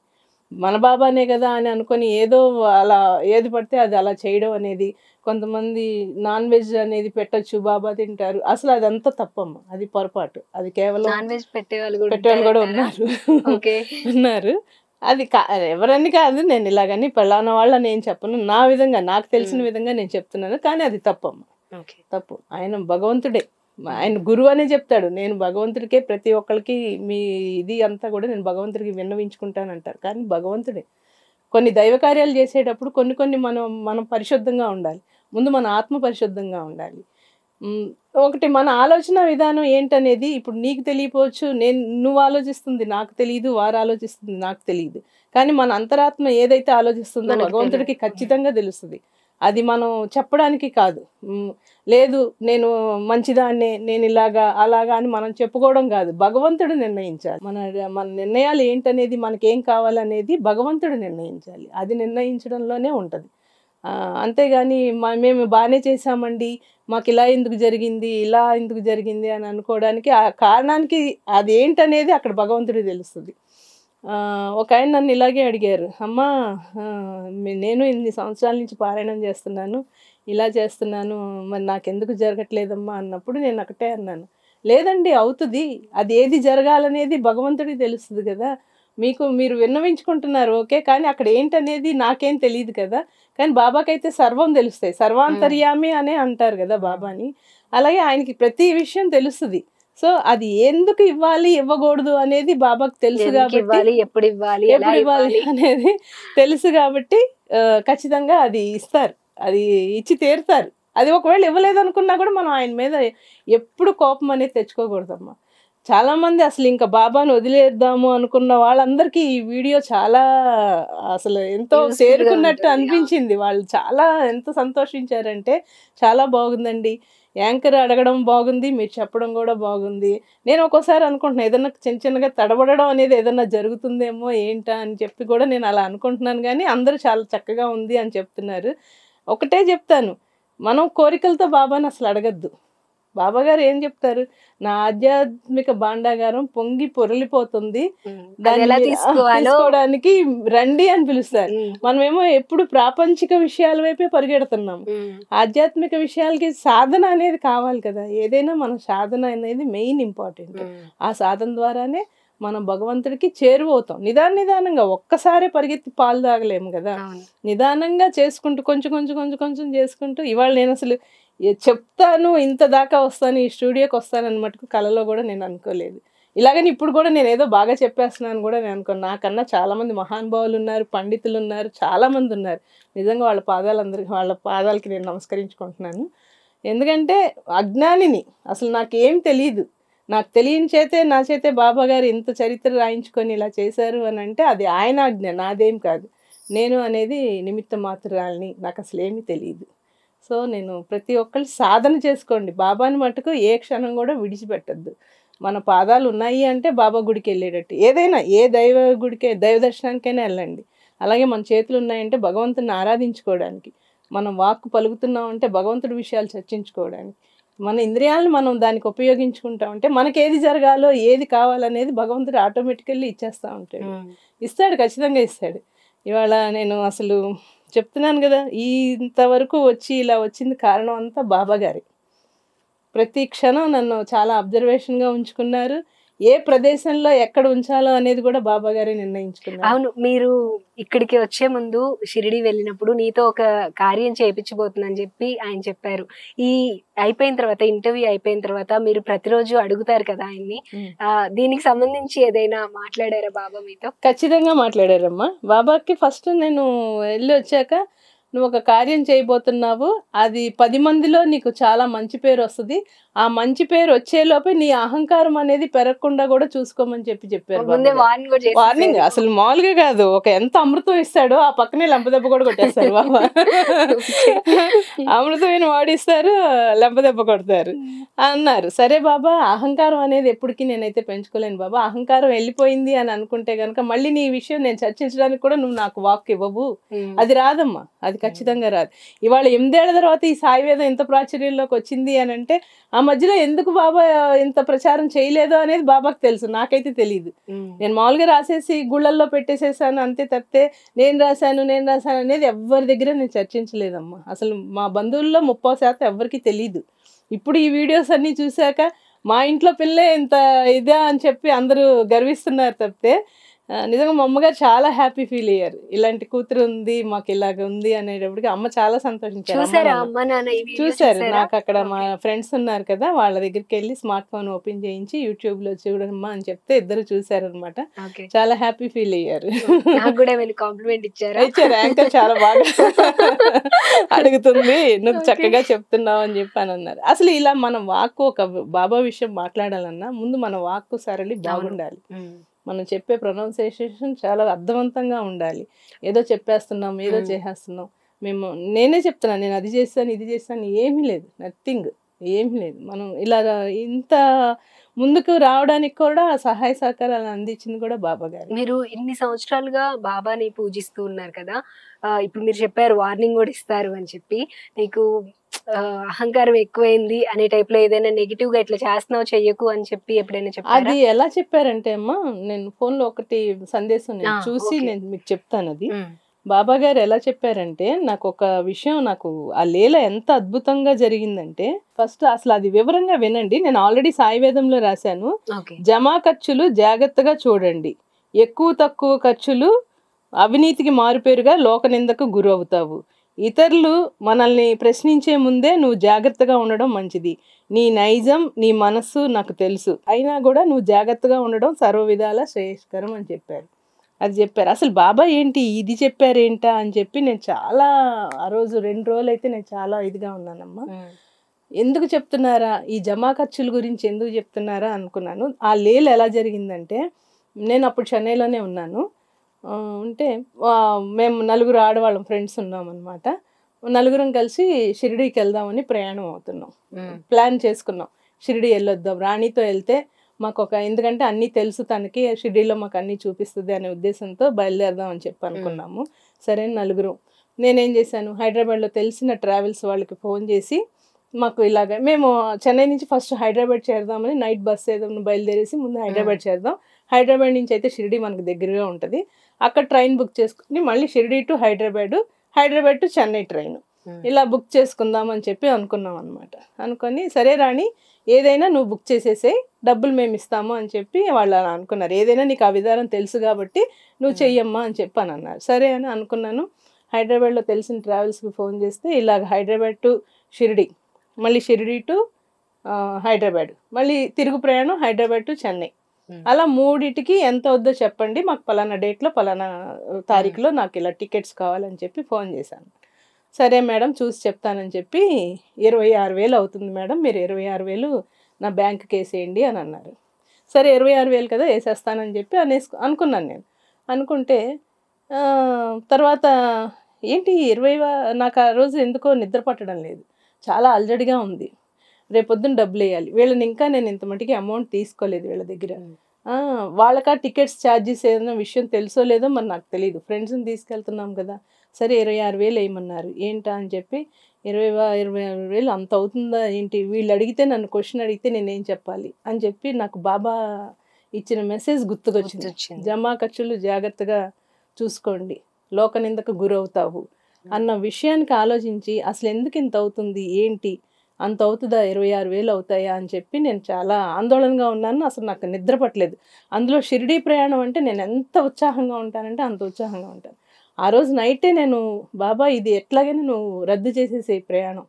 మన బాబానే కదా అని అనుకొని ఏదో అలా ఏది పడితే అది అలా చేయడం అనేది, కొంతమంది నాన్ వెజ్ అనేది పెట్టచ్చు, బాబా తింటారు, అసలు అదంతా తప్పమ్మ, అది పొరపాటు. అది కేవలం నాన్ వెజ్ పెట్టేవాళ్ళు కూడా పెట్టేవాళ్ళు కూడా ఉంటారంటారా? ఉన్నారు. Okay. ఉన్నారు. అది ఎవరని కాదు, నేను ఇలాగని పెళ్ళాన వాళ్ళని నేను చెప్పను, నా విధంగా నాకు తెలిసిన విధంగా నేను చెప్తున్నాను. కానీ అది తప్పమ్మ, Okay. తప్పు. ఆయన భగవంతుడే, ఆయన గురువు అనే చెప్తాడు. నేను భగవంతుడికే ప్రతి ఒక్కరికి మీ ఇది అంతా కూడా నేను భగవంతుడికి విన్నవించుకుంటానంటారు. కానీ భగవంతుడే కొన్ని దైవ కార్యాలు చేసేటప్పుడు కొన్ని కొన్ని మనం పరిశుద్ధంగా ఉండాలి. ముందు మన ఆత్మ పరిశుద్ధంగా ఉండాలి. ఒకటి మన ఆలోచన విధానం ఏంటనేది ఇప్పుడు నీకు తెలియపోవచ్చు, నువ్వు ఆలోచిస్తుంది నాకు తెలియదు, వారు ఆలోచిస్తుంది నాకు తెలియదు. కానీ మన అంతరాత్మ ఏదైతే ఆలోచిస్తుందో మనకు భగవంతుడికి తెలియదు. ఖచ్చితంగా తెలుస్తుంది. అది మనం చెప్పడానికి కాదు. లేదు నేను మంచిదాన్నే, నేను ఇలాగా అలాగా అని మనం చెప్పుకోవడం కాదు, భగవంతుడు నిర్ణయించాలి. మన నిర్ణయాలు ఏంటనేది, మనకేం కావాలనేది భగవంతుడు నిర్ణయించాలి. అది నిర్ణయించడంలోనే ఉంటుంది. అంతేగాని మేము బాగానే చేసామండి, మాకు ఇలా ఎందుకు జరిగింది, ఇలా ఎందుకు జరిగింది అని అనుకోవడానికి, ఆ కారణానికి అదేంటనేది అక్కడ భగవంతుడికి తెలుస్తుంది. ఒక ఆయన నన్ను ఇలాగే అడిగారు, అమ్మా నేను ఇన్ని సంవత్సరాల నుంచి పారాయణం చేస్తున్నాను, ఇలా చేస్తున్నాను, మరి నాకెందుకు జరగట్లేదమ్మా అన్నప్పుడు నేను ఒకటే అన్నాను, లేదండి అవుతుంది, అది ఏది జరగాలనేది భగవంతుడికి తెలుస్తుంది కదా, మీరు విన్నవించుకుంటున్నారు ఓకే, కానీ అక్కడ ఏంటనేది నాకేం తెలియదు కదా. కానీ బాబాకైతే సర్వం తెలుస్తాయి, సర్వాంతర్యామి అనే అంటారు కదా బాబాని. అలాగే ఆయనకి ప్రతి విషయం తెలుస్తుంది. సో అది ఎందుకు ఇవ్వాలి ఇవ్వకూడదు అనేది బాబాకు తెలుసు కాబట్టి, ఎప్పుడు ఇవ్వాలి అనేది తెలుసు కాబట్టి ఖచ్చితంగా అది ఇస్తారు, అది ఇచ్చి తీరుతారు. అది ఒకవేళ ఇవ్వలేదు అనుకున్నా కూడా మనం ఆయన మీద ఎప్పుడు కోపం అనేది తెచ్చుకోకూడదమ్మా. చాలా మంది అసలు ఇంకా బాబాను వదిలేద్దాము అనుకున్న వాళ్ళందరికీ ఈ వీడియో చాలా అసలు ఎంతో చేరుకున్నట్టు అనిపించింది. వాళ్ళు చాలా ఎంత సంతోషించారంటే, చాలా బాగుందండి, యాంకర్ అడగడం బాగుంది, మీరు చెప్పడం కూడా బాగుంది. నేను ఒక్కోసారి అనుకుంటున్నాను ఏదన్నా చిన్నగా తడబడడం అనేది ఏదన్నా జరుగుతుందేమో ఏంటా అని చెప్పి కూడా నేను అలా అనుకుంటున్నాను. కానీ అందరూ చాలా చక్కగా ఉంది అని చెప్తున్నారు. ఒకటే చెప్తాను, మనం కోరికలతో బాబాని అసలు అడగద్దు. బాబా గారు ఏం చెప్తారు, నా ఆధ్యాత్మిక భాండాగారం పొంగి పొరలిపోతుంది, దాన్ని తీసుకోవడానికి రండి అని పిలుస్తారు. మనమేమో ఎప్పుడు ప్రాపంచిక విషయాల వైపే పరిగెడుతున్నాం. ఆధ్యాత్మిక విషయాలకి సాధన అనేది కావాలి కదా. ఏదైనా మన సాధన అనేది మెయిన్ ఇంపార్టెంట్. ఆ సాధన ద్వారానే మనం భగవంతుడికి చేరువవుతాం. నిదానంగా ఒక్కసారి పరిగెత్తి పాలు తాగలేము కదా. నిదానంగా చేసుకుంటూ కొంచెం కొంచెం కొంచెం కొంచెం చేసుకుంటూ, ఇవాళ నేను అసలు చెప్తాను ఇంత దాకా వస్తాను, ఈ స్టూడియోకి వస్తాను అన్నట్టుకు కలలో కూడా నేను అనుకోలేదు. ఇలాగని ఇప్పుడు కూడా నేను ఏదో బాగా చెప్పేస్తున్నాను కూడా నేను అనుకోను. నాకన్నా చాలా మంది మహానుభావులు ఉన్నారు, పండితులు ఉన్నారు, చాలా మంది ఉన్నారు. నిజంగా వాళ్ళ పాదాలకి నేను నమస్కరించుకుంటున్నాను. ఎందుకంటే అజ్ఞానిని, అసలు నాకేం తెలియదు, నాకు తెలియని చేతే నా చేతే బాబా గారు ఇంత చరిత్ర రాయించుకొని ఇలా చేశారు అని అంటే అది ఆయన ఆజ్ఞ, నాదేం కాదు. నేను అనేది నిమిత్త మాత్రాలని, నాకు అసలు ఏమీ తెలియదు. సో నేను ప్రతి ఒక్కళ్ళు సాధన చేసుకోండి. బాబాని మటుకు ఏ క్షణం కూడా విడిచిపెట్టద్దు. మన పాదాలు ఉన్నాయి అంటే బాబా గుడికి వెళ్ళేటట్టు, ఏదైనా ఏ దైవ గుడికి దైవ దర్శనానికైనా వెళ్ళండి. అలాగే మన చేతులు ఉన్నాయంటే భగవంతుని ఆరాధించుకోవడానికి, మనం వాక్కు పలుకుతున్నాం అంటే భగవంతుడి విషయాలు చర్చించుకోవడానికి, మన ఇంద్రియాలను మనం దానికి ఉపయోగించుకుంటామంటే మనకి ఏది జరగాలో ఏది కావాలనేది భగవంతుడు ఆటోమేటికల్లీ ఇచ్చేస్తూ ఉంటాడు. ఇస్తాడు, ఖచ్చితంగా ఇస్తాడు. ఇవాళ నేను అసలు చెప్తున్నాను కదా, ఇంతవరకు వచ్చి ఇలా వచ్చింది కారణం అంతా బాబా గారి. ప్రతి క్షణం నన్ను చాలా అబ్జర్వేషన్గా ఉంచుకున్నారు. ఏ ప్రదేశంలో ఎక్కడ ఉంచాలో అనేది కూడా బాబా గారే నిర్ణయించుకున్నారు. అవును, మీరు ఇక్కడికి వచ్చే ముందు షిరిడి వెళ్ళినప్పుడు నీతో ఒక కార్యం చేయించబోతుందని చెప్పి ఆయన చెప్పారు. ఈ అయిపోయిన తర్వాత, ఇంటర్వ్యూ అయిపోయిన తర్వాత మీరు ప్రతిరోజు అడుగుతారు కదా ఆయన్ని, దీనికి సంబంధించి ఏదైనా మాట్లాడారా బాబా మీతో? ఖచ్చితంగా మాట్లాడారమ్మా. బాబాకి ఫస్ట్ నేను వెళ్ళి వచ్చాక, నువ్వు ఒక కార్యం చేయబోతున్నావు, అది 10 మందిలో నీకు చాలా మంచి పేరు వస్తుంది, ఆ మంచి పేరు వచ్చేలోపే నీ అహంకారం అనేది పెరగకుండా కూడా చూసుకోమని చెప్పారు. వార్నింగ్ అసలు మామూలుగా కాదు, ఒక ఎంత అమృతం ఇస్తాడో ఆ పక్కనే లంపదెబ్బ కూడా కొట్టేస్తారు బాబా. అమృతమైన వాడిస్తారు, లంపదెబ్బ కొడతారు అన్నారు. సరే బాబా, అహంకారం అనేది ఎప్పటికీ నేనైతే పెంచుకోలేను బాబా, అహంకారం వెళ్ళిపోయింది అని అనుకుంటే కనుక మళ్ళీ నీ విషయం నేను చర్చించడానికి కూడా నువ్వు నాకు వాక్ ఇవ్వవు, అది రాదమ్మా, అది ఖచ్చితంగా రాదు. ఇవాళ 8 ఏళ్ల తర్వాత ఈ సాయివేదం ఇంత ప్రాచుర్యంలోకి వచ్చింది అని అంటే ఆ మధ్యలో ఎందుకు బాబా ఇంత ప్రచారం చేయలేదో అనేది బాబాకు తెలుసు, నాకైతే తెలియదు. నేను మామూలుగా రాసేసి గుళ్ళల్లో పెట్టేసేసాను అంతే తప్పితే నేను రాశాను అనేది ఎవరి దగ్గర నేను చర్చించలేదమ్మా. అసలు మా బంధువుల్లో 30% ఎవరికి తెలియదు. ఇప్పుడు ఈ వీడియోస్ అన్నీ చూశాక మా ఇంట్లో పిల్లే ఇంత ఇదా అని చెప్పి అందరూ గర్విస్తున్నారు తప్పితే నిజంగా మా అమ్మగారు చాలా హ్యాపీ ఫీల్ అయ్యారు. ఇలాంటి కూతురు ఉంది మాకు, ఇలాగ ఉంది అనేటప్పటికి అమ్మ చాలా సంతోషించారు. చూసారు, నాకు అక్కడ మా ఫ్రెండ్స్ ఉన్నారు కదా, వాళ్ళ దగ్గరికి వెళ్ళి స్మార్ట్ ఫోన్ ఓపెన్ చేయించి యూట్యూబ్ లో చూడమ్మా అని చెప్తే ఇద్దరు చూసారు అనమాట. చాలా హ్యాపీ ఫీల్ అయ్యారు. ఇచ్చారు, యాంకర్ చాలా బాగా అడుగుతుంది, నువ్వు చక్కగా చెప్తున్నావు అని చెప్పాను అన్నారు. అసలు ఇలా మనం వాక్కు ఒక బాబా విషయం మాట్లాడాలన్నా ముందు మన వాక్కు సరళి బాగుండాలి. మనం చెప్పే ప్రొనౌన్సియేషన్ చాలా అర్థవంతంగా ఉండాలి. ఏదో చెప్పేస్తున్నాం, ఏదో చేసేస్తున్నాం. నేనే చెప్తున్నాను, నేను అది చేస్తాను ఇది చేస్తాను, ఏమీ లేదు, నథింగ్, ఏమీ లేదు. మనం ఇలా ఇంత ముందుకు రావడానికి కూడా సహాయ సహకారాలు అందించింది కూడా బాబా గారు. మీరు ఇన్ని సంవత్సరాలుగా బాబాని పూజిస్తూ ఉన్నారు కదా, ఇప్పుడు మీరు చెప్పారు వార్నింగ్ కూడా ఇస్తారు అని చెప్పి, నీకు అహంకారం ఎక్కువైంది అనే టైప్ లో ఏదైనా నెగిటివ్ గా ఇట్లా చేస్తున్నావు చెయ్యకు అని చెప్పి ఎప్పుడైనా చెప్పారా? అది ఎలా చెప్పారంటే అమ్మా, నేను ఫోన్ లో ఒకటి సందేశం చూసి నేను మీకు చెప్తాను. అది బాబా గారు ఎలా చెప్పారంటే, నాకు ఒక విషయం, నాకు ఆ లీల ఎంత అద్భుతంగా జరిగిందంటే, ఫస్ట్ అసలు అది వివరంగా వినండి. నేను ఆల్రెడీ సాయివేదంలో రాశాను. జమా ఖర్చులు జాగ్రత్తగా చూడండి, ఎక్కువ తక్కువ ఖర్చులు అవినీతికి మారుపేరుగా లోకనిందకు గురవుతావు. ఇతరులు మనల్ని ప్రశ్నించే ముందే నువ్వు జాగ్రత్తగా ఉండడం మంచిది. నీ నైజం, నీ మనస్సు నాకు తెలుసు, అయినా కూడా నువ్వు జాగ్రత్తగా ఉండడం సర్వ విధాల శ్రేయస్కరం అని చెప్పారు. అది చెప్పారు. అసలు బాబా ఏంటి ఇది చెప్పారేంటా అని చెప్పి నేను చాలా, ఆ రోజు 2 రోజులు అయితే నేను చాలా ఇదిగా ఉన్నానమ్మా. ఎందుకు చెప్తున్నారా, ఈ జమా ఖర్చుల గురించి ఎందుకు చెప్తున్నారా అనుకున్నాను. ఆ లీల ఎలా జరిగిందంటే, నేను అప్పుడు చెన్నైలోనే ఉన్నాను. ఉంటే మేము 4 ఆడవాళ్ళం ఫ్రెండ్స్ ఉన్నాం అనమాట. 4 కలిసి షిరిడీకి వెళ్దామని ప్రయాణం అవుతున్నాం. ప్లాన్ చేసుకున్నాం, షిరిడి వెళ్ళొద్దాం, రాణితో వెళ్తే మాకు ఎందుకంటే అన్నీ తెలుసు తనకి, షిరిడీలో మాకు అన్నీ చూపిస్తుంది అనే ఉద్దేశంతో బయలుదేరదాం అని చెప్పి అనుకున్నాము. సరే 4. నేనేం చేశాను, హైదరాబాద్లో తెలిసిన ట్రావెల్స్ వాళ్ళకి ఫోన్ చేసి మాకు ఇలాగ మేము చెన్నై నుంచి ఫస్ట్ హైదరాబాద్ చేరదామని నైట్ బస్ ఏదో బయలుదేరేసి ముందు హైదరాబాద్ చేరదాం. హైదరాబాద్ నుంచి అయితే షిరిడి మనకు దగ్గరగా ఉంటుంది. అక్కడ ట్రైన్ బుక్ చేసుకుని మళ్ళీ Shirdi to Hyderabad, Hyderabad to Chennai train ఇలా బుక్ చేసుకుందాం అని చెప్పి అనుకున్నాం అనమాట. అనుకొని సరే రాణి ఏదైనా నువ్వు బుక్ చేసేసేయి, డబ్బులు మేము ఇస్తాము అని చెప్పి వాళ్ళు అలా అనుకున్నారు. ఏదైనా నీకు ఆ విధానం తెలుసు కాబట్టి నువ్వు చెయ్యమ్మా అని చెప్పి అని అన్నారు. సరే అని అనుకున్నాను. హైదరాబాద్లో తెలిసిన ట్రావెల్స్కి ఫోన్ చేస్తే ఇలాగ హైదరాబాద్ టు షిరిడి, మళ్ళీ షిరిడి టు హైదరాబాద్, మళ్ళీ తిరుగు ప్రయాణం హైదరాబాద్ టు చెన్నై, అలా మూడిటికి ఎంత వద్దో చెప్పండి, మాకు పలానా డేట్లో పలానా తారీఖులో నాకు ఇలా టికెట్స్ కావాలని చెప్పి ఫోన్ చేశాను. సరే మేడం చూసి చెప్తానని చెప్పి 26,000 అవుతుంది మేడం, మీరు 26,000 నా బ్యాంక్కి వేసేయండి అని అన్నారు. సరే 26,000 కదా వేసేస్తానని చెప్పి అనుకున్నాను నేను. అనుకుంటే తర్వాత ఏంటి నాకు ఆ రోజు ఎందుకో నిద్ర పట్టడం లేదు, చాలా అలజడిగా ఉంది. రేపొద్దున డబ్బులు వేయాలి వీళ్ళని, ఇంకా నేను ఇంత మటుకి అమౌంట్ తీసుకోలేదు వీళ్ళ దగ్గర. వాళ్ళకా టికెట్స్ ఛార్జెస్ ఏదైనా విషయం తెలుసో లేదో మరి నాకు తెలియదు, ఫ్రెండ్స్ని తీసుకెళ్తున్నాం కదా. సరే 26,000 వేయమన్నారు. ఏంటా అని చెప్పి 26,000 అంత అవుతుందా ఏంటి, వీళ్ళు అడిగితే నన్ను క్వశ్చన్ అడిగితే నేనేం చెప్పాలి అని చెప్పి నాకు బాబా ఇచ్చిన మెసేజ్ గుర్తుకొచ్చింది. జమా ఖర్చులు జాగ్రత్తగా చూసుకోండి, లోకనిందకు గురవుతావు అన్న విషయానికి ఆలోచించి అసలు ఎందుకు ఇంత అవుతుంది ఏంటి, అంత అవుతుందా 26,000 అవుతాయా అని చెప్పి నేను చాలా ఆందోళనగా ఉన్నాను. అసలు నాకు నిద్ర పట్టలేదు. అందులో షిరిడీ ప్రయాణం అంటే నేను ఎంత ఉత్సాహంగా ఉంటానంటే అంత ఉత్సాహంగా ఉంటాను. ఆ రోజు నైటే నేను బాబా ఇది ఎట్లాగైనా నువ్వు రద్దు చేసేసే ప్రయాణం,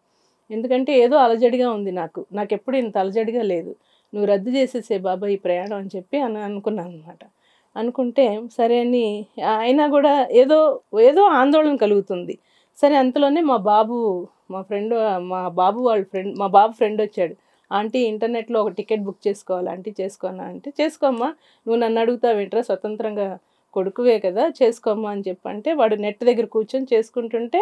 ఎందుకంటే ఏదో అలజడిగా ఉంది, నాకు ఎప్పుడు ఇంత అలజడిగా లేదు, నువ్వు రద్దు చేసేసే బాబా ఈ ప్రయాణం అని చెప్పి అనుకున్నాను అనమాట. అనుకుంటే సరే అని అయినా కూడా ఏదో ఆందోళన కలుగుతుంది. సరే అంతలోనే మా బాబు ఫ్రెండ్ వచ్చాడు. ఆంటీ ఇంటర్నెట్లో ఒక టికెట్ బుక్ చేసుకోవాలి ఆంటీ, చేసుకోనా అంటే, చేసుకోమ్మా నువ్వు నన్ను అడుగుతావేంట్రా, స్వతంత్రంగా కొడుకువే కదా చేసుకోమ్మా అని చెప్పంటే వాడు నెట్ దగ్గర కూర్చొని చేసుకుంటుంటే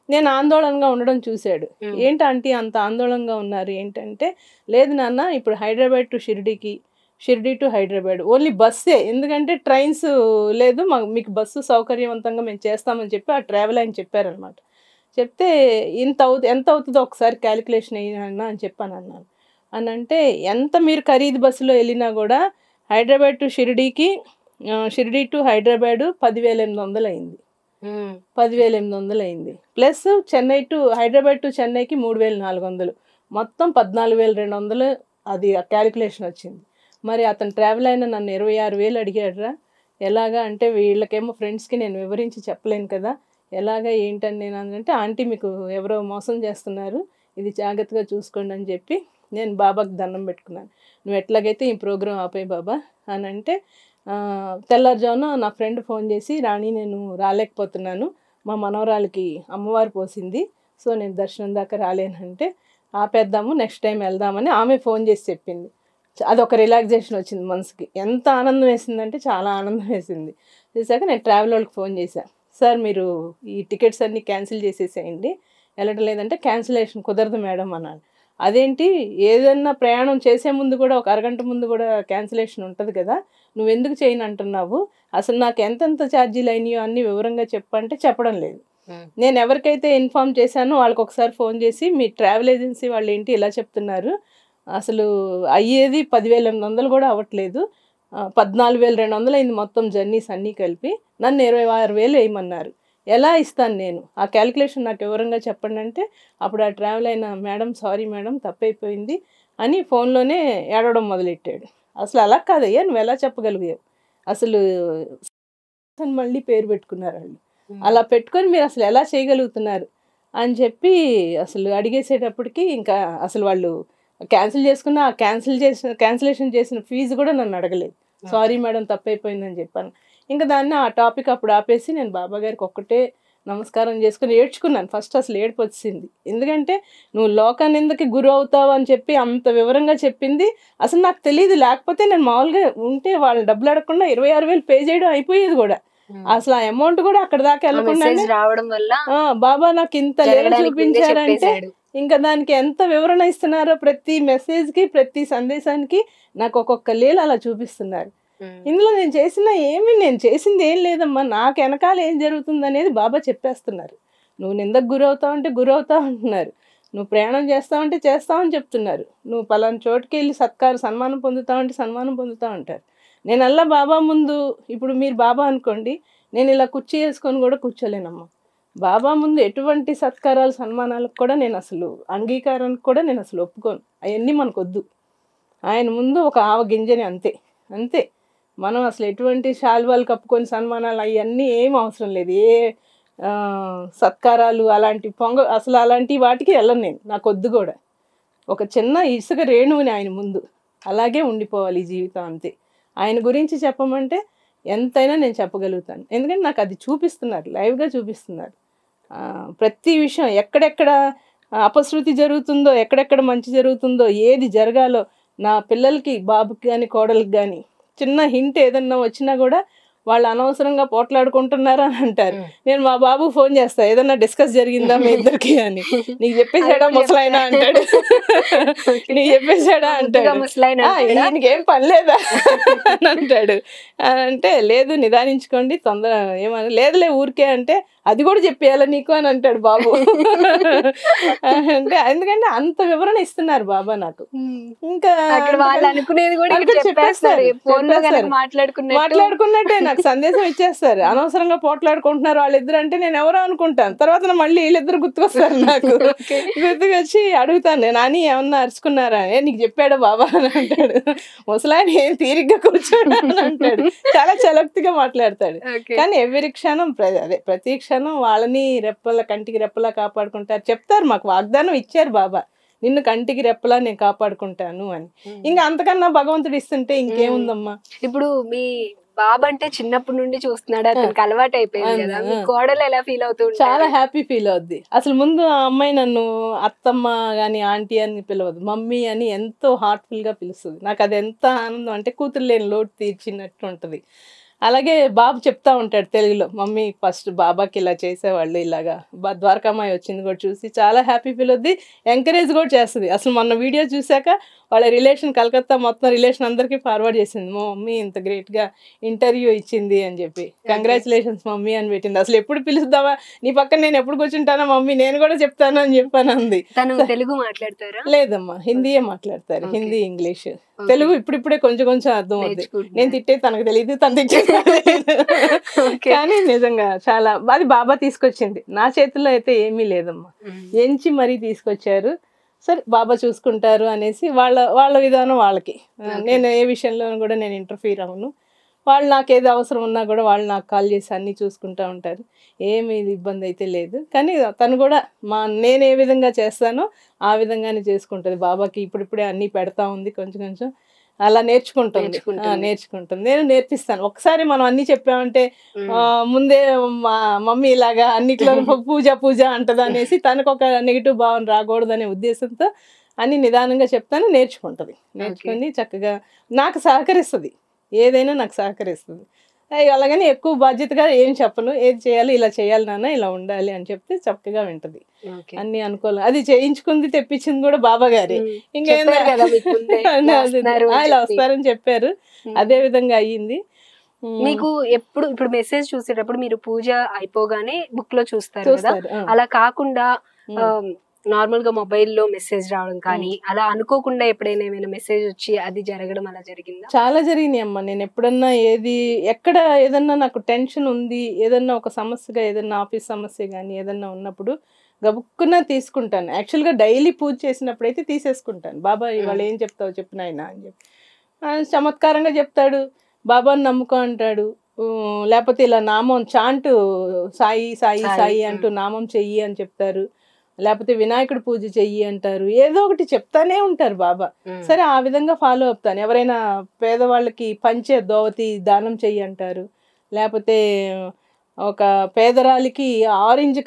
నేను ఆందోళనగా ఉండడం చూశాడు. ఏంటి ఆంటీ అంత ఆందోళనగా ఉన్నారు ఏంటంటే, లేదు నాన్న ఇప్పుడు హైదరాబాద్ టు షిరిడీకి, షిరిడీ టు హైదరాబాద్ ఓన్లీ బస్సే, ఎందుకంటే ట్రైన్స్ లేదు, మీకు బస్సు సౌకర్యవంతంగా మేము చేస్తామని చెప్పి ఆ ట్రావెల్ ఆయన చెప్పారనమాట. చెప్తే ఎంత అవుతుందో ఒకసారి క్యాలిక్యులేషన్ అయినా అని చెప్పాను అన్నాను. అని అంటే ఎంత మీరు ఖరీదు బస్సులో వెళ్ళినా కూడా హైదరాబాద్ టు షిరిడీకి, షిరిడీ టు హైదరాబాద్ 10,800 అయింది. 10,800 అయింది. Plus Chennai to Hyderabad to చెన్నైకి 3,400, మొత్తం 14,200 అది క్యాలిక్యులేషన్ వచ్చింది. మరి అతను ట్రావెల్ అయినా నన్ను 26,000 అడిగాడురా. ఎలాగా అంటే వీళ్ళకేమో ఫ్రెండ్స్కి నేను వివరించి చెప్పలేను కదా, ఎలాగా ఏంటని నేను అంటే, ఆంటీ మీకు ఎవరో మోసం చేస్తున్నారు, ఇది జాగ్రత్తగా చూసుకోండి అని చెప్పి నేను బాబాకి దండం పెట్టుకున్నాను. నువ్వు ఎట్లాగైతే ఈ ప్రోగ్రాం ఆపే బాబా అని అంటే, తెల్లారుజామున నా ఫ్రెండ్ ఫోన్ చేసి, రాణి నేను రాలేకపోతున్నాను, మా మనవరాలకి అమ్మవారు పోసింది, సో నేను దర్శనం దాకా రాలేనంటే, ఆపేద్దాము నెక్స్ట్ టైం వెళ్దామని ఆమె ఫోన్ చేసి చెప్పింది. అదొక రిలాక్సేషన్ వచ్చింది మనసుకి. ఎంత ఆనందం వేసిందంటే చాలా ఆనందం వేసింది. చేశాక నేను ట్రావెల్ వాళ్ళకి ఫోన్ చేశాను, సార్ మీరు ఈ టికెట్స్ అన్నీ క్యాన్సిల్ చేసేసేయండి, వెళ్ళటం లేదంటే క్యాన్సిలేషన్ కుదరదు మేడం అన్నాను. అదేంటి, ఏదన్నా ప్రయాణం చేసే ముందు కూడా ఒక అరగంట ముందు కూడా క్యాన్సిలేషన్ ఉంటుంది కదా, నువ్వెందుకు చేయను అంటున్నావు, అసలు నాకు ఎంతెంత ఛార్జీలు అయినాయో అన్నీ వివరంగా చెప్పంటే చెప్పడం లేదు. నేను ఎవరికైతే ఇన్ఫామ్ చేశానో వాళ్ళకి ఒకసారి ఫోన్ చేసి, మీ ట్రావెల్ ఏజెన్సీ వాళ్ళు ఏంటి ఇలా చెప్తున్నారు, అసలు అయ్యేది 10,800 కూడా అవ్వట్లేదు, 14,200 అయింది మొత్తం జర్నీస్ అన్నీ కలిపి, నన్ను 26,000 వేయమన్నారు, ఎలా ఇస్తాను నేను, ఆ క్యాలిక్యులేషన్ నాకు వివరంగా చెప్పండి అంటే, అప్పుడు ఆ ట్రావెల్ అయిన మేడం సారీ మేడం తప్పైపోయింది అని ఫోన్లోనే ఏడవడం మొదలెట్టాడు. అసలు అలా కాదయ్యా నువ్వు ఎలా చెప్పగలిగావు, అసలు మళ్ళీ పేరు పెట్టుకున్నారు వాళ్ళు, అలా పెట్టుకొని మీరు అసలు ఎలా చేయగలుగుతున్నారు అని చెప్పి అసలు అడిగేసేటప్పటికి ఇంకా అసలు వాళ్ళు క్యాన్సిల్ చేసుకున్న ఆ క్యాన్సిలేషన్ చేసిన ఫీజు కూడా నన్ను అడగలేదు. సారీ మేడం తప్పైపోయిందని చెప్పాను. ఇంకా దాన్ని ఆ టాపిక్ అప్పుడు ఆపేసి నేను బాబా గారికి ఒక్కటే నమస్కారం చేసుకుని ఏడ్చుకున్నాను. ఫస్ట్ అసలు ఏడుపు వచ్చింది, ఎందుకంటే నువ్వు లోకానిందకి గురి అవుతావు అని చెప్పి అంత వివరంగా చెప్పింది అసలు నాకు తెలియదు. లేకపోతే నేను మామూలుగా ఉంటే వాళ్ళు డబ్బులు అడగకుండా 26,000 పే చేయడం అయిపోయేది కూడా. అసలు ఆ అమౌంట్ కూడా అక్కడ దాకా వెళ్ళకుండా రావడం వల్ల బాబా నాకు ఇంత లేవు చూపించారంటే ఇంకా దానికి ఎంత వివరణ ఇస్తున్నారో, ప్రతి మెసేజ్కి ప్రతి సందేశానికి నాకు ఒక్కొక్క లీల అలా చూపిస్తున్నారు. ఇందులో నేను చేసింది ఏం లేదమ్మా, నాకు వెనకాల ఏం జరుగుతుంది అనేది బాబా చెప్పేస్తున్నారు. నువ్వు నిందకు గురవుతావు అంటే గురవుతావు అంటున్నారు, నువ్వు ప్రయాణం చేస్తావంటే చేస్తావని చెప్తున్నారు, నువ్వు పలానా చోటుకి వెళ్ళి సన్మానం పొందుతావంటే సన్మానం పొందుతావు అంటారు. నేను అలా బాబా ముందు, ఇప్పుడు మీరు బాబా అనుకోండి, నేను ఇలా కుర్చీ వేసుకొని కూడా కూర్చోలేనమ్మా. బాబా ముందు ఎటువంటి సత్కారాలు సన్మానాలకు కూడా నేను అసలు, అంగీకారానికి కూడా నేను అసలు ఒప్పుకోను. అవన్నీ మనకొద్దు. ఆయన ముందు ఒక ఆవ గింజని, అంతే అంతే. మనం అసలు ఎటువంటి శాల్వాలు కప్పుకొని సన్మానాలు అవన్నీ ఏం అవసరం లేదు. ఏ సత్కారాలు అలాంటి అసలు అలాంటి వాటికి వెళ్ళను నేను, నాకు వద్దు కూడా. ఒక చిన్న ఇసుక రేణువుని ఆయన ముందు అలాగే ఉండిపోవాలి ఈ జీవితం, అంతే. ఆయన గురించి చెప్పమంటే ఎంతైనా నేను చెప్పగలుగుతాను, ఎందుకంటే నాకు అది చూపిస్తున్నారు, లైవ్గా చూపిస్తున్నారు. ప్రతి విషయం ఎక్కడెక్కడ అపశృతి జరుగుతుందో, ఎక్కడెక్కడ మంచి జరుగుతుందో, ఏది జరగాలో, నా పిల్లలకి, బాబుకి కానీ కోడలికి కానీ చిన్న హింట్ ఏదన్నా వచ్చినా కూడా వాళ్ళు అనవసరంగా పోట్లాడుకుంటున్నారా అని అంటారు. నేను మా బాబు ఫోన్ చేస్తా, ఏదన్నా డిస్కస్ జరిగిందా మీ ఇద్దరికి అని. నీకు చెప్పేశాడా ముసలాయన అంటాడు, నీకు చెప్పేశాడా అంటాడు, ఈయనకి ఏం పని లేదా అని అంటాడు. అంటే లేదు నిదానించుకోండి, తొందర ఏమని లేదులే ఊరికే అంటే, అది కూడా చెప్పేయాలా నీకు అని అంటాడు బాబు. అంటే ఎందుకంటే అంత వివరణ ఇస్తున్నారు బాబా నాకు. ఇంకా మాట్లాడుకున్నట్టే నాకు సందేశం ఇచ్చేస్తారు. అనవసరంగా పోట్లాడుకుంటున్నారు వాళ్ళిద్దరు అంటే నేను ఎవరో అనుకుంటాను, తర్వాత మళ్ళీ వీళ్ళిద్దరు గుర్తుకొస్తారు నాకు. గుర్తుకొచ్చి అడుగుతాను, నేను అని ఏమన్నా అరుచుకున్నారా, నీకు చెప్పాడా బాబా అని అంటాడు. ముసలాయన ఏం తీరిగ్గా కూర్చోడు అని అంటాడు, చాలా చలోక్తిగా మాట్లాడతాడు. కానీ ఎవరి క్షణం ప్రతి క్షణం వాళ్ళని కంటికి రెప్పలా కాపాడుకుంటారు. చెప్తారు, మాకు వాగ్దానం ఇచ్చారు బాబా, నిన్ను కంటికి రెప్పలా నేను కాపాడుకుంటాను అని. ఇంకా అంతకన్నా భగవంతుడు ఇస్తుంటే ఇంకేముందమ్మా. ఇప్పుడు మీ బాబా అంటే చిన్నప్పటి నుండి చూస్తున్నాడు, అతనికి అలవాటు అయిపోయింది కదా, మీ కోడలు ఎలా ఫీల్ అవుతుంది? చాలా హ్యాపీ ఫీల్ అవుద్ది. అసలు ముందు ఆ అమ్మాయి నన్ను అత్తమ్మ గాని ఆంటీ అని పిలవదు, మమ్మీ అని ఎంతో హార్ట్ఫుల్ గా పిలుస్తుంది. నాకు అది ఎంత ఆనందం అంటే కూతురు లేని లోటు తీర్చినట్టు ఉంటది. అలాగే బాబు చెప్తా ఉంటాడు తెలుగులో, మమ్మీ ఫస్ట్ బాబాకి ఇలా చేసేవాళ్ళు, ఇలాగా ద్వారకామాయి వచ్చింది కూడా చూసి చాలా హ్యాపీ ఫీల్ అవుద్ది, ఎంకరేజ్ కూడా చేస్తుంది. అసలు మొన్న వీడియో చూశాక వాళ్ళ రిలేషన్ కలకత్తా మొత్తం రిలేషన్ అందరికీ ఫార్వర్డ్ చేసింది, మా మమ్మీ ఇంత గ్రేట్గా ఇంటర్వ్యూ ఇచ్చింది అని చెప్పి, కంగ్రాచులేషన్స్ మమ్మీ అని పెట్టింది. అసలు ఎప్పుడు పిలుస్తావా, నీ పక్కన నేను ఎప్పుడు కూర్చుంటానా మమ్మీ, నేను కూడా చెప్తాను అని చెప్పాను అంది. తెలుగు మాట్లాడతారా? లేదమ్మా, హిందీయే మాట్లాడతారు, హిందీ ఇంగ్లీష్. తెలుగు ఇప్పుడిప్పుడే కొంచెం కొంచెం అర్థం అవుతుంది. నేను తిట్టే తనకు తెలియదు, తను తిట్టే కానీ నిజంగా చాలా అది బాబా తీసుకొచ్చింది. నా చేతుల్లో అయితే ఏమీ లేదమ్మా, ఎంచి మరీ తీసుకొచ్చారు. సరే బాబా చూసుకుంటారు అనేసి వాళ్ళ విధానం వాళ్ళకి. నేను ఏ విషయంలో కూడా నేను ఇంటర్ఫీర్ అవ్వను. వాళ్ళు నాకు ఏది అవసరం ఉన్నా కూడా వాళ్ళు నాకు కాల్ చేసి అన్నీ చూసుకుంటూ ఉంటారు, ఏమి ఇబ్బంది అయితే లేదు. కానీ తను కూడా నేను ఏ విధంగా చేస్తానో ఆ విధంగానే చేసుకుంటుంది. బాబాకి ఇప్పుడిప్పుడే అన్నీ పెడతా ఉంది, కొంచెం కొంచెం అలా నేర్చుకుంటుంది. నేను నేర్పిస్తాను. ఒకసారి మనం అన్ని చెప్పామంటే ముందే మమ్మీ ఇలాగా అన్నిట్లో పూజ అంటది అనేసి తనకు ఒక నెగిటివ్ భావన రాకూడదనే ఉద్దేశంతో అన్ని నిదానంగా చెప్తాను, నేర్చుకుంటుంది. నేర్చుకుని చక్కగా నాకు సహకరిస్తుంది, ఏదైనా నాకు సహకరిస్తుంది. అలాగని ఎక్కువ బాధ్యతగా ఏం చెప్పను, ఏది చేయాలి ఇలా చేయాలి నాన్న, ఇలా ఉండాలి అని చెప్తే చక్కగా వింటది. అన్ని అనుకోవాలి. అది చేయించుకుంది తెప్పించింది కూడా బాబా గారే. ఇంకేం ఇలా వస్తారని చెప్పారు, అదే విధంగా అయ్యింది. మీకు ఇప్పుడు మెసేజ్ చూసేటప్పుడు మీరు పూజ అయిపోగానే బుక్ లో చూస్తారు కదా, అలా కాకుండా నార్మల్ గా మొబైల్లో మెసేజ్ రావడం కానీ అలా అనుకోకుండా ఎప్పుడైనా ఏమైనా మెసేజ్ వచ్చి అది జరగడం అలా జరిగిందా? చాలా జరిగినాయి అమ్మ. నేను ఎప్పుడన్నా ఎక్కడ ఏదన్నా నాకు టెన్షన్ ఉంది, ఏదన్నా ఒక సమస్యగా, ఏదన్నా ఆఫీస్ సమస్య కానీ ఏదన్నా ఉన్నప్పుడు గబుక్కున తీసుకుంటాను. యాక్చువల్గా డైలీ పూజ చేసినప్పుడు అయితే తీసేసుకుంటాను. బాబా ఇవాళ ఏం చెప్తావు చెప్పు నాయనా అని చెప్పి చమత్కారంగా చెప్తాడు, బాబాని నమ్ముకో అంటాడు. లేకపోతే ఇలా నామం చాంటు సాయి సాయి సాయి అంటూ నామం చెయ్యి అని చెప్తారు. లేకపోతే వినాయకుడు పూజ చెయ్యి అంటారు. ఏదో ఒకటి చెప్తానే ఉంటారు బాబా. సరే ఆ విధంగా ఫాలో అవుతాను. ఎవరైనా పేదవాళ్ళకి పంచే దోవతి దానం చెయ్యి అంటారు. లేకపోతే ఒక పేదరాలికి నారింజ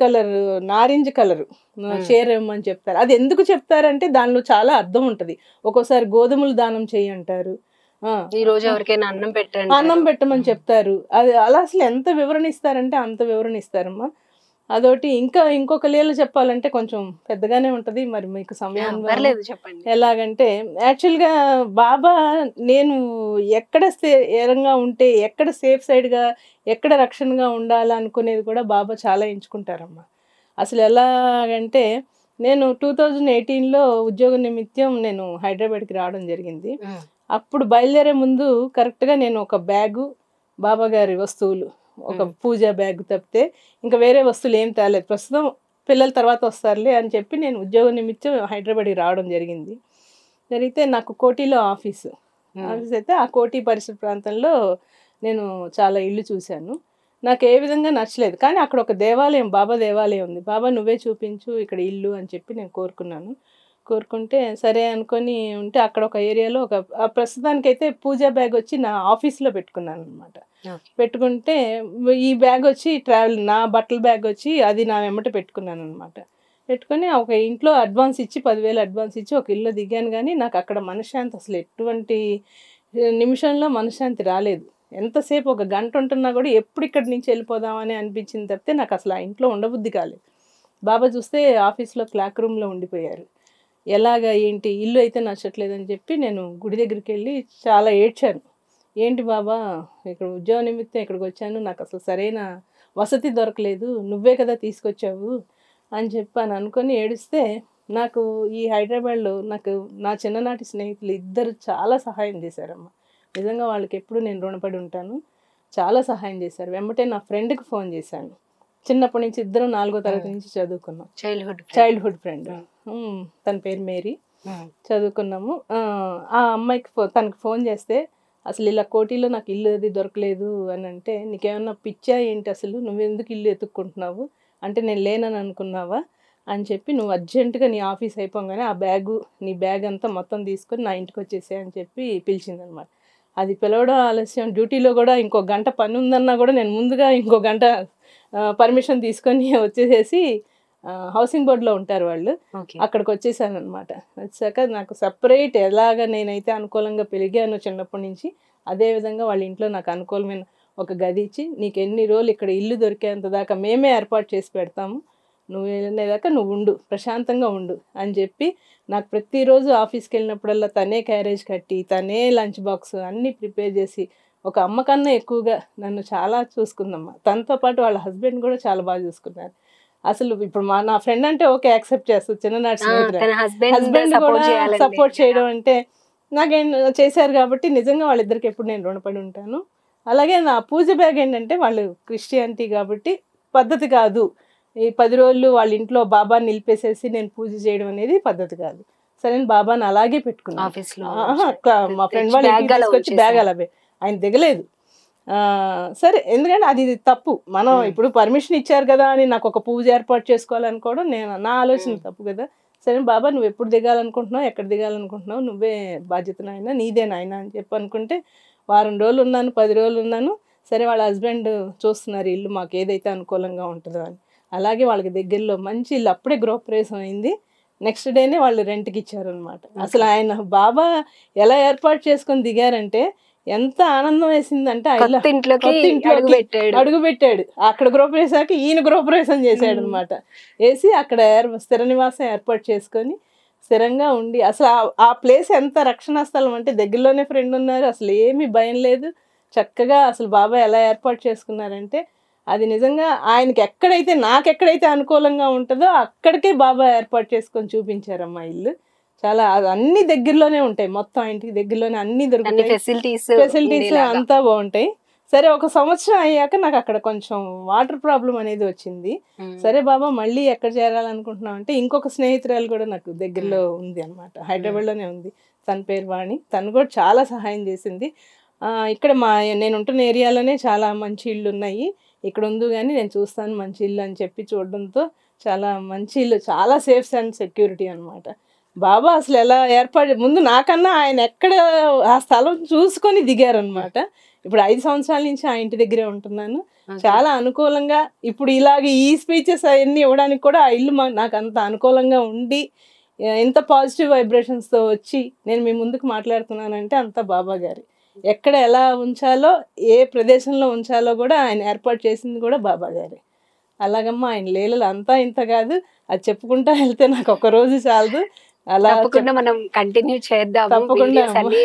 కలర్ చీర ఇవ్వమని చెప్తారు. అది ఎందుకు చెప్తారంటే దానిలో చాలా అర్థం ఉంటుంది. ఒక్కోసారి గోధుమలు దానం చెయ్యి అంటారు. ఈ రోజు ఎవరికైనా అన్నం పెట్టమని చెప్తారు. అది అలా అసలు ఎంత వివరణ ఇస్తారంటే అంత వివరణ ఇస్తారమ్మా. అదొకటి. ఇంకొక లీల చెప్పాలంటే కొంచెం పెద్దగానే ఉంటది, మరి మీకు సమయం ఎలాగంటే యాక్చువల్గా బాబా నేను ఎక్కడ ఏరంగా ఉంటే, ఎక్కడ సేఫ్ సైడ్గా, ఎక్కడ రక్షణగా ఉండాలా అనుకునేది కూడా బాబా చాలా ఎంచుకుంటారమ్మా. అసలు ఎలాగంటే నేను 2018లో ఉద్యోగ నిమిత్తం నేను హైదరాబాద్కి రావడం జరిగింది. అప్పుడు బయలుదేరే ముందు కరెక్ట్గా నేను ఒక బ్యాగు, బాబా గారి వస్తువులు, ఒక పూజా బ్యాగ్ తప్పితే ఇంకా వేరే వస్తువులు ఏం తేలేదు. ప్రస్తుతం పిల్లల తర్వాత వస్తారులే అని చెప్పి నేను ఉద్యోగ నిమిత్తం హైదరాబాద్కి రావడం జరిగింది. జరిగితే నాకు కోటిలో ఆఫీస్ అయితే ఆ కోటి పరిసర ప్రాంతంలో నేను చాలా ఇల్లు చూశాను. నాకు ఏ విధంగా నచ్చలేదు. కానీ అక్కడ ఒక దేవాలయం, బాబా దేవాలయం ఉంది. బాబా నువ్వే చూపించు ఇక్కడ ఇల్లు అని చెప్పి నేను కోరుకుంటే సరే అనుకొని ఉంటే అక్కడ ఒక ఏరియాలో ప్రస్తుతానికైతే పూజా బ్యాగ్ వచ్చి నా ఆఫీస్లో పెట్టుకున్నాను అనమాట. పెట్టుకుంటే ఈ బ్యాగ్ వచ్చి నా బట్టల బ్యాగ్ వచ్చి అది నా వెంబట పెట్టుకున్నాను అనమాట. పెట్టుకొని ఒక ఇంట్లో అడ్వాన్స్ ఇచ్చి 10,000 అడ్వాన్స్ ఇచ్చి ఒక ఇల్లు దిగాను. కానీ నాకు అక్కడ మనశ్శాంతి అసలు ఎటువంటి నిమిషంలో మనశ్శాంతి రాలేదు. ఎంతసేపు ఒక గంట ఉంటున్నా కూడా ఎప్పుడు ఇక్కడి నుంచి వెళ్ళిపోదామని అనిపించింది తప్పితే నాకు అసలు ఆ ఇంట్లో ఉండబుద్ధి కాలేదు. బాబా చూస్తే ఆఫీస్లో క్లాక్ రూమ్లో ఉండిపోయారు. ఎలాగా ఏంటి ఇల్లు అయితే నచ్చట్లేదని చెప్పి నేను గుడి దగ్గరికి వెళ్ళి చాలా ఏడ్చాను. ఏంటి బాబా ఇక్కడ ఉద్యోగ నిమిత్తం ఇక్కడికి వచ్చాను, నాకు అసలు సరైన వసతి దొరకలేదు, నువ్వే కదా తీసుకొచ్చావు అని చెప్పి అనుకొని ఏడిస్తే నాకు ఈ హైదరాబాద్లో నాకు నా చిన్ననాటి స్నేహితులు ఇద్దరు చాలా సహాయం చేశారమ్మ. నిజంగా వాళ్ళకి ఎప్పుడు నేను రుణపడి ఉంటాను. చాలా సహాయం చేశారు. వెంబటే నా ఫ్రెండ్కి ఫోన్ చేశాను. చిన్నప్పటి నుంచి ఇద్దరం 4వ తరగతి నుంచి చదువుకున్నాం. Childhood friend. తన పేరు మేరీ. చదువుకున్నాము. ఆ అమ్మాయికి తనకి ఫోన్ చేస్తే అసలు ఇలా కోటిలో నాకు ఇల్లు అది దొరకలేదు అని అంటే, నీకేమన్నా పిచ్చా ఏంటి, అసలు నువ్వెందుకు ఇల్లు ఎత్తుక్కుంటున్నావు అంటే, నేను లేనని అనుకున్నావా అని చెప్పి, నువ్వు అర్జెంటుగా నీ ఆఫీస్ అయిపోగానే ఆ బ్యాగు నీ బ్యాగ్ అంతా మొత్తం తీసుకొని నా ఇంటికి వచ్చేసే అని చెప్పి పిలిచిందనమాట. అది పిలవడం ఆలస్యం. డ్యూటీలో కూడా ఇంకో గంట పని ఉందన్నా కూడా నేను ముందుగా ఇంకో గంట పర్మిషన్ తీసుకొని వచ్చేసేసి హౌసింగ్ బోర్డులో ఉంటారు వాళ్ళు, అక్కడికి వచ్చేసాను అనమాట. వచ్చాక నాకు సపరేట్ ఎలాగ నేనైతే అనుకూలంగా పెరిగాను చిన్నప్పటి నుంచి, అదేవిధంగా వాళ్ళ ఇంట్లో నాకు అనుకూలమైన ఒక గది ఇచ్చి, నీకు ఎన్ని రోజులు ఇక్కడ ఇల్లు దొరికేంత దాకా మేమే ఏర్పాటు చేసి పెడతాము, నువ్వు వెళ్ళేదాకా నువ్వు ఉండు, ప్రశాంతంగా ఉండు అని చెప్పి నాకు ప్రతిరోజు ఆఫీస్కి వెళ్ళినప్పుడల్లా తనే క్యారేజ్ కట్టి, తనే లంచ్ బాక్స్ అన్నీ ప్రిపేర్ చేసి, ఒక అమ్మ కన్నా ఎక్కువగా నన్ను చాలా చూసుకుందమ్మ. తనతో పాటు వాళ్ళ హస్బెండ్ కూడా చాలా బాగా చూసుకున్నారు. అసలు ఇప్పుడు నా ఫ్రెండ్ అంటే ఓకే యాక్సెప్ట్ చేస్తుంది, చిన్ననాటి స్నేహితులు. హస్బెండ్ కూడా సపోర్ట్ చేయడం అంటే నాకేం చేశారు కాబట్టి నిజంగా వాళ్ళిద్దరికి ఎప్పుడు నేను రుణపడి ఉంటాను. అలాగే నా పూజ బ్యాగ్ ఏంటంటే, వాళ్ళు క్రిస్టియానిటీ కాబట్టి పద్ధతి కాదు. ఈ 10 రోజులు వాళ్ళ ఇంట్లో బాబాని నిలిపేసేసి నేను పూజ చేయడం అనేది పద్ధతి కాదు. సరే బాబాని అలాగే పెట్టుకున్నాను. మా ఫ్రెండ్ వాళ్ళు తీసుకొచ్చి బ్యాగ్ అలా ఆయన దిగలేదు. సరే, ఎందుకంటే అది తప్పు. మనం ఇప్పుడు పర్మిషన్ ఇచ్చారు కదా అని నాకు ఒక పూజ ఏర్పాటు చేసుకోవాలనుకోవడం నా ఆలోచన తప్పు కదా. సరే బాబా నువ్వు ఎప్పుడు దిగాలనుకుంటున్నావు, ఎక్కడ దిగాలనుకుంటున్నావు, నువ్వే బాధ్యత నాయన, నీదే నాయన అని చెప్పి అనుకుంటే వారం రోజులు ఉన్నాను, 10 రోజులు ఉన్నాను. సరే వాళ్ళ హస్బెండ్ చూస్తున్నారు ఇల్లు మాకు ఏదైతే అనుకూలంగా ఉంటుందో అని. అలాగే వాళ్ళకి దగ్గరలో మంచి ఇల్లు అప్పుడే గృహప్రవేశం అయింది. నెక్స్ట్ డేనే వాళ్ళు రెంట్కి ఇచ్చారనమాట. అసలు ఆయన బాబా ఎలా ఏర్పాటు చేసుకొని దిగారంటే ఎంత ఆనందం వేసిందంటే, అడుగు పెట్టాడు. అక్కడ గృహప్రవేశాక ఈయన గృహప్రవేశం చేశాడు అనమాట. వేసి అక్కడ స్థిర నివాసం ఏర్పాటు చేసుకొని స్థిరంగా ఉండి, అసలు ఆ ప్లేస్ ఎంత రక్షణ స్థలం అంటే, దగ్గరలోనే ఫ్రెండ్ ఉన్నారు, అసలు ఏమీ భయం లేదు. చక్కగా అసలు బాబా ఎలా ఏర్పాటు చేసుకున్నారంటే, అది నిజంగా ఆయనకి నాకెక్కడైతే అనుకూలంగా ఉంటుందో అక్కడికే బాబా ఏర్పాటు చేసుకొని చూపించారమ్మా ఇల్లు. చాలా అన్ని దగ్గరలోనే ఉంటాయి, మొత్తం ఇంటికి దగ్గరలోనే అన్ని దొరుకుతాయి, ఫెసిలిటీస్ అంతా బాగుంటాయి. సరే, ఒక సంవత్సరం అయ్యాక నాకు అక్కడ కొంచెం వాటర్ ప్రాబ్లం అనేది వచ్చింది. సరే బాబా మళ్ళీ ఎక్కడ చేరాలనుకుంటున్నాం అంటే, ఇంకొక స్నేహితురాలు కూడా నాకు దగ్గరలో ఉంది అనమాట, హైదరాబాద్లోనే ఉంది. తన పేరు వాణి. తను కూడా చాలా సహాయం చేసింది. ఇక్కడ నేను ఉంటున్న ఏరియాలోనే చాలా మంచి ఇళ్ళు ఉన్నాయి, ఇక్కడ ఉంది కానీ నేను చూస్తాను మంచి ఇల్లు అని చెప్పి చూడడంతో చాలా మంచి ఇల్లు, చాలా సేఫ్ అండ్ సెక్యూరిటీ అనమాట. బాబా అసలు ఎలా ముందు నాకన్నా ఆయన ఎక్కడ ఆ స్థలం చూసుకొని దిగారనమాట. ఇప్పుడు 5 సంవత్సరాల నుంచి ఆ ఇంటి దగ్గరే ఉంటున్నాను. చాలా అనుకూలంగా ఇప్పుడు ఇలాగ ఈ స్పీచెస్ అవన్నీ ఇవ్వడానికి కూడా ఆ ఇల్లు నాకు అంత అనుకూలంగా ఉండి, ఎంత పాజిటివ్ వైబ్రేషన్స్తో వచ్చి నేను మీ ముందుకు మాట్లాడుతున్నానంటే అంతా బాబా గారి. ఎక్కడ ఎలా ఉంచాలో, ఏ ప్రదేశంలో ఉంచాలో కూడా ఆయన ఏర్పాటు చేసింది కూడా బాబా గారే. అలాగమ్మా ఆయన లీలలు అంతా ఇంత కాదు, అది చెప్పుకుంటా వెళ్తే నాకు ఒక రోజు చాలదు. అలా తప్పకుండా మనం కంటిన్యూ చేద్దాము. తప్పకుండా వీడియోస్ అన్ని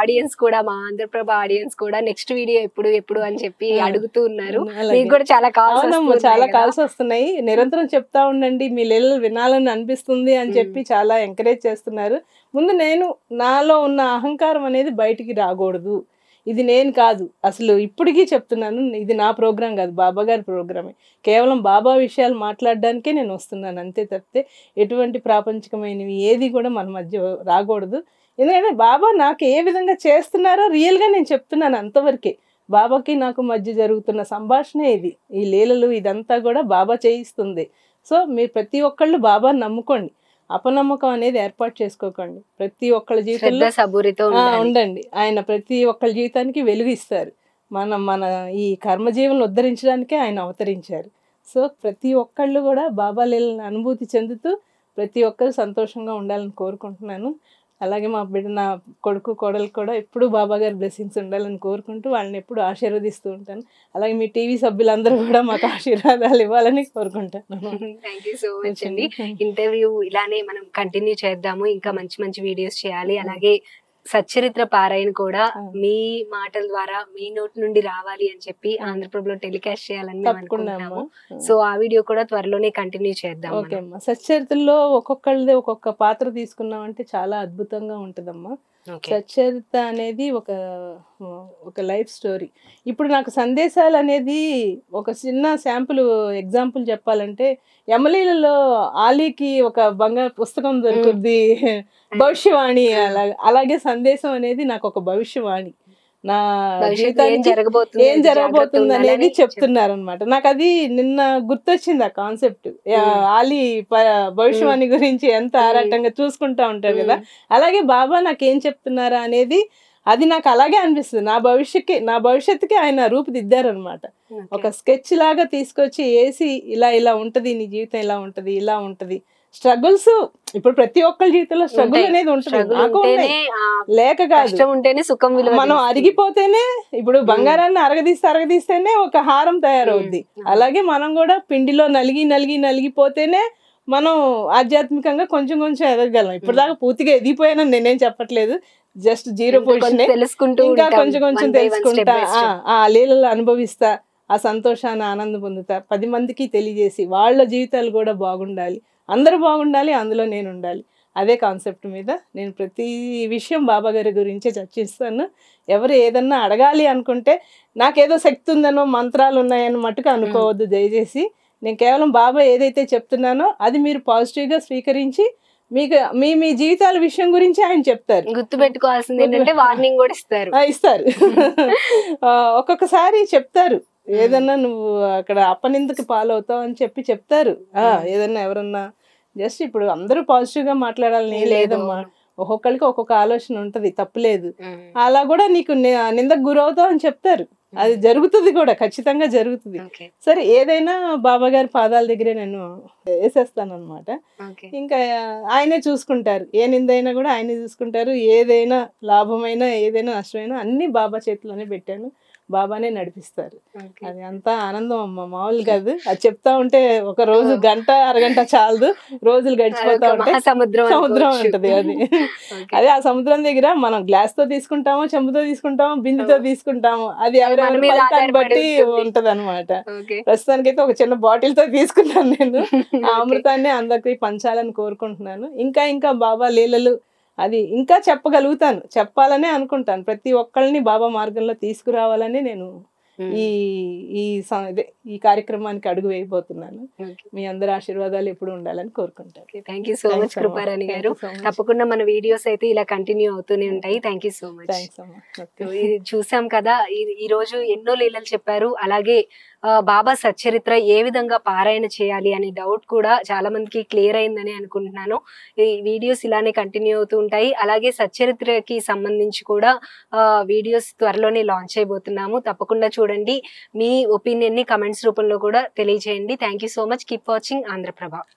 ఆడియన్స్ కూడా, మా ఆంధ్రప్రభ ఆడియన్స్ కూడా నెక్స్ట్ వీడియో ఎప్పుడు అని చెప్పి అడుగుతూ ఉన్నారు. అలాగే. మీకు కూడా చాలా కాల్స్ అవునమ్మా, చాలా కాల్స్ వస్తున్నాయి. నిరంతరం చెప్తా ఉండండి, మీ లీలలు వినాలని అనిపిస్తుంది అని చెప్పి చాలా ఎంకరేజ్ చేస్తున్నారు. ముందు నేను నాలో ఉన్న అహంకారం అనేది బయటికి రాకూడదు. ఇది నేను కాదు, అసలు ఇప్పటికీ చెప్తున్నాను, ఇది నా ప్రోగ్రాం కాదు, బాబా గారి ప్రోగ్రామే. కేవలం బాబా విషయాలు మాట్లాడడానికే నేను వస్తున్నాను, అంతే తప్పితే ఎటువంటి ప్రాపంచికమైనవి ఏది కూడా మన మధ్య రాకూడదు. ఎందుకంటే బాబా నాకు ఏ విధంగా చేస్తున్నారో రియల్గా నేను చెప్తున్నాను, అంతవరకే. బాబాకి నాకు మధ్య జరుగుతున్న సంభాషణ ఇది, ఈ లీలలు ఇదంతా కూడా బాబా చేయిస్తుంది. సో మీరు ప్రతి ఒక్కళ్ళు బాబాని నమ్ముకోండి, అపనమ్మకం అనేది ఏర్పాటు చేసుకోకండి. ప్రతి ఒక్కళ్ళ జీవితంలో ఉండండి, ఆయన ప్రతి ఒక్కళ్ళ జీవితానికి వెలుగు ఇస్తారు. మన ఈ కర్మజీవులను ఉద్ధరించడానికే ఆయన అవతరించారు. సో ప్రతి ఒక్కళ్ళు కూడా బాబా లీలను అనుభూతి చెందుతూ ప్రతి ఒక్కరు సంతోషంగా ఉండాలని కోరుకుంటున్నాను. అలాగే మా బిడ్డ, నా కొడుకు కోడలు కూడా ఎప్పుడు బాబా గారి బ్లెస్సింగ్స్ ఉండాలని కోరుకుంటూ వాళ్ళని ఎప్పుడు ఆశీర్వదిస్తూ ఉంటాను. అలాగే మీ టీవీ సభ్యులందరూ కూడా మాకు ఆశీర్వాదాలు ఇవ్వాలని కోరుకుంటాను. థ్యాంక్ యూ సో మచ్ అండి. ఇంటర్వ్యూ ఇలానే మనం కంటిన్యూ చేద్దాము, ఇంకా మంచి మంచి వీడియోస్ చేయాలి. అలాగే సచ్చరిత్ర పారాయణ కూడా మీ మాటల ద్వారా మీ నోటి నుండి రావాలి అని చెప్పి ఆంధ్రప్రభలో టెలికాస్ట్ చేయాలని మేము అనుకుంటున్నాము. సో ఆ వీడియో కూడా త్వరలోనే కంటిన్యూ చేద్దాం. ఓకే అమ్మా, సచ్చరిత్రలో ఒక్కొక్కళ్ళది ఒక్కొక్క పాత్ర తీసుకున్నామంటే చాలా అద్భుతంగా ఉంటుందమ్మా. సచ్చరిత్ర అనేది ఒక లైఫ్ స్టోరీ. ఇప్పుడు నాకు సందేశాలు అనేది ఒక చిన్న శాంపుల్ ఎగ్జాంపుల్ చెప్పాలంటే, యమలీలలో ఆలీకి ఒక బంగారు పుస్తకం దొరుకుద్ది, భవిష్యవాణి. అలాగే సందేశం అనేది నాకు ఒక భవిష్యవాణి, నా జీవితానికి ఏం జరగబోతుంది అనేది చెప్తున్నారు అనమాట. నాకు అది నిన్న గుర్తొచ్చింది ఆ కాన్సెప్ట్. ఆలీ భవిష్యవాణి గురించి ఎంత ఆరాటంగా చూసుకుంటా ఉంటారు కదా, అలాగే బాబా నాకేం చెప్తున్నారా అనేది అది నాకు అలాగే అనిపిస్తుంది. నా భవిష్యత్తుకి ఆయన రూపుదిద్దారనమాట. ఒక స్కెచ్ లాగా తీసుకొచ్చి వేసి ఇలా ఉంటది, నీ జీవితం ఇలా ఉంటది, ఇలా ఉంటది. స్ట్రగుల్స్ ఇప్పుడు ప్రతి ఒక్కరి జీవితంలో స్ట్రగుల్ అనేది ఉంటుంది, లేక కాదు. మనం అరిగిపోతేనే, ఇప్పుడు బంగారాన్ని అరగదీస్తేనే ఒక హారం తయారవుద్ది. అలాగే మనం కూడా పిండిలో నలిగిపోతేనే మనం ఆధ్యాత్మికంగా కొంచెం ఎదగగలం. ఇప్పుడు దాకా పూర్తిగా ఎదిగిపోయానని నేనేం చెప్పట్లేదు, జస్ట్ 0 పొజిషన్. ఇంకా కొంచెం తెలుసుకుంటా, ఆ లీలలు అనుభవిస్తా, ఆ సంతోషాన్ని ఆనందం పొందుతా, 10 మందికి తెలియజేసి వాళ్ళ జీవితాలు కూడా బాగుండాలి, అందరూ బాగుండాలి, అందులో నేను ఉండాలి. అదే కాన్సెప్ట్ మీద నేను ప్రతి విషయం బాబా గారి గురించే చర్చిస్తాను. ఎవరు ఏదన్నా అడగాలి అనుకుంటే నాకేదో శక్తి ఉందనో మంత్రాలు ఉన్నాయని మట్టుకు అనుకోవద్దు దయచేసి. నేను కేవలం బాబా ఏదైతే చెప్తున్నానో అది మీరు పాజిటివ్గా స్వీకరించి మీకు మీ జీవితాల విషయం గురించి ఆయన చెప్తారు. గుర్తుపెట్టుకోవాల్సింది ఏంటంటే వార్నింగ్ కూడా ఇస్తారు. ఒక్కొక్కసారి చెప్తారు, ఏదన్నా నువ్వు అక్కడ అపనిందకి పాలవుతావు అని చెప్తారు. ఏదన్నా ఎవరన్నా జస్ట్ ఇప్పుడు అందరూ పాజిటివ్ గా మాట్లాడాలని లేదమ్మా, ఒక్కొక్కరికి ఒక్కొక్క ఆలోచన ఉంటది, తప్పులేదు. అలా కూడా నీకు నిందకు గురవుతావు అని చెప్తారు, అది జరుగుతుంది కూడా, ఖచ్చితంగా జరుగుతుంది. సరే, ఏదైనా బాబా గారి పాదాల దగ్గరే నేను వేసేస్తాను అనమాట. ఇంకా ఆయనే చూసుకుంటారు, ఏ నిందైనా కూడా ఆయనే చూసుకుంటారు. ఏదైనా లాభమైనా ఏదైనా నష్టమైనా అన్ని బాబా చేతిలోనే పెట్టాను, బాబానే నడిపిస్తారు. అది అంతా ఆనందం అమ్మ, మామూలు కాదు. అది చెప్తా ఉంటే ఒక రోజు గంట అరగంట చాలదు, రోజులు గడిచిపోతా ఉంటాయి. సముద్రం ఉంటది అది. అదే ఆ సముద్రం దగ్గర మనం గ్లాస్ తో తీసుకుంటామో, చెంబుతో తీసుకుంటామో, బిందెతో తీసుకుంటామో, అది ఎవరెవరి ఫలితాన్ని బట్టి ఉంటది అనమాట. ప్రస్తుతానికైతే ఒక చిన్న బాటిల్ తో తీసుకున్నాను నేను. ఆ అమృతాన్ని అందరికి పంచాలని కోరుకుంటున్నాను. ఇంకా బాబా లీలలు అది ఇంకా చెప్పాలనే అనుకుంటాను. ప్రతి ఒక్కళ్ళని బాబా మార్గంలో తీసుకురావాలని నేను ఈ కార్యక్రమానికి అడుగు వేయబోతున్నాను. మీ అందరి ఆశీర్వాదాలు ఎప్పుడు ఉండాలని కోరుకుంటాను. Thank you so much Kruparani గారు. తప్పకుండా మన వీడియోస్ అయితే ఇలా కంటిన్యూ అవుతూనే ఉంటాయి. Thank you so much. చూసాం కదా, ఈ రోజు ఎన్నో లీలలు చెప్పారు. అలాగే బాబా సచ్చరిత్ర ఏ విధంగా పారాయణ చేయాలి అనే డౌట్ కూడా చాలా మందికి క్లియర్ అయిందని అనుకుంటున్నాను. ఈ వీడియోస్ ఇలానే కంటిన్యూ అవుతూ ఉంటాయి. అలాగే సచ్చరిత్రకి సంబంధించి కూడా వీడియోస్ త్వరలోనే లాంచ్ అయిపోతున్నాము. తప్పకుండా చూడండి. మీ ఒపీనియన్ ని కమెంట్స్ రూపంలో కూడా తెలియజేయండి. Thank you so much. Keep watching Andhraprabha.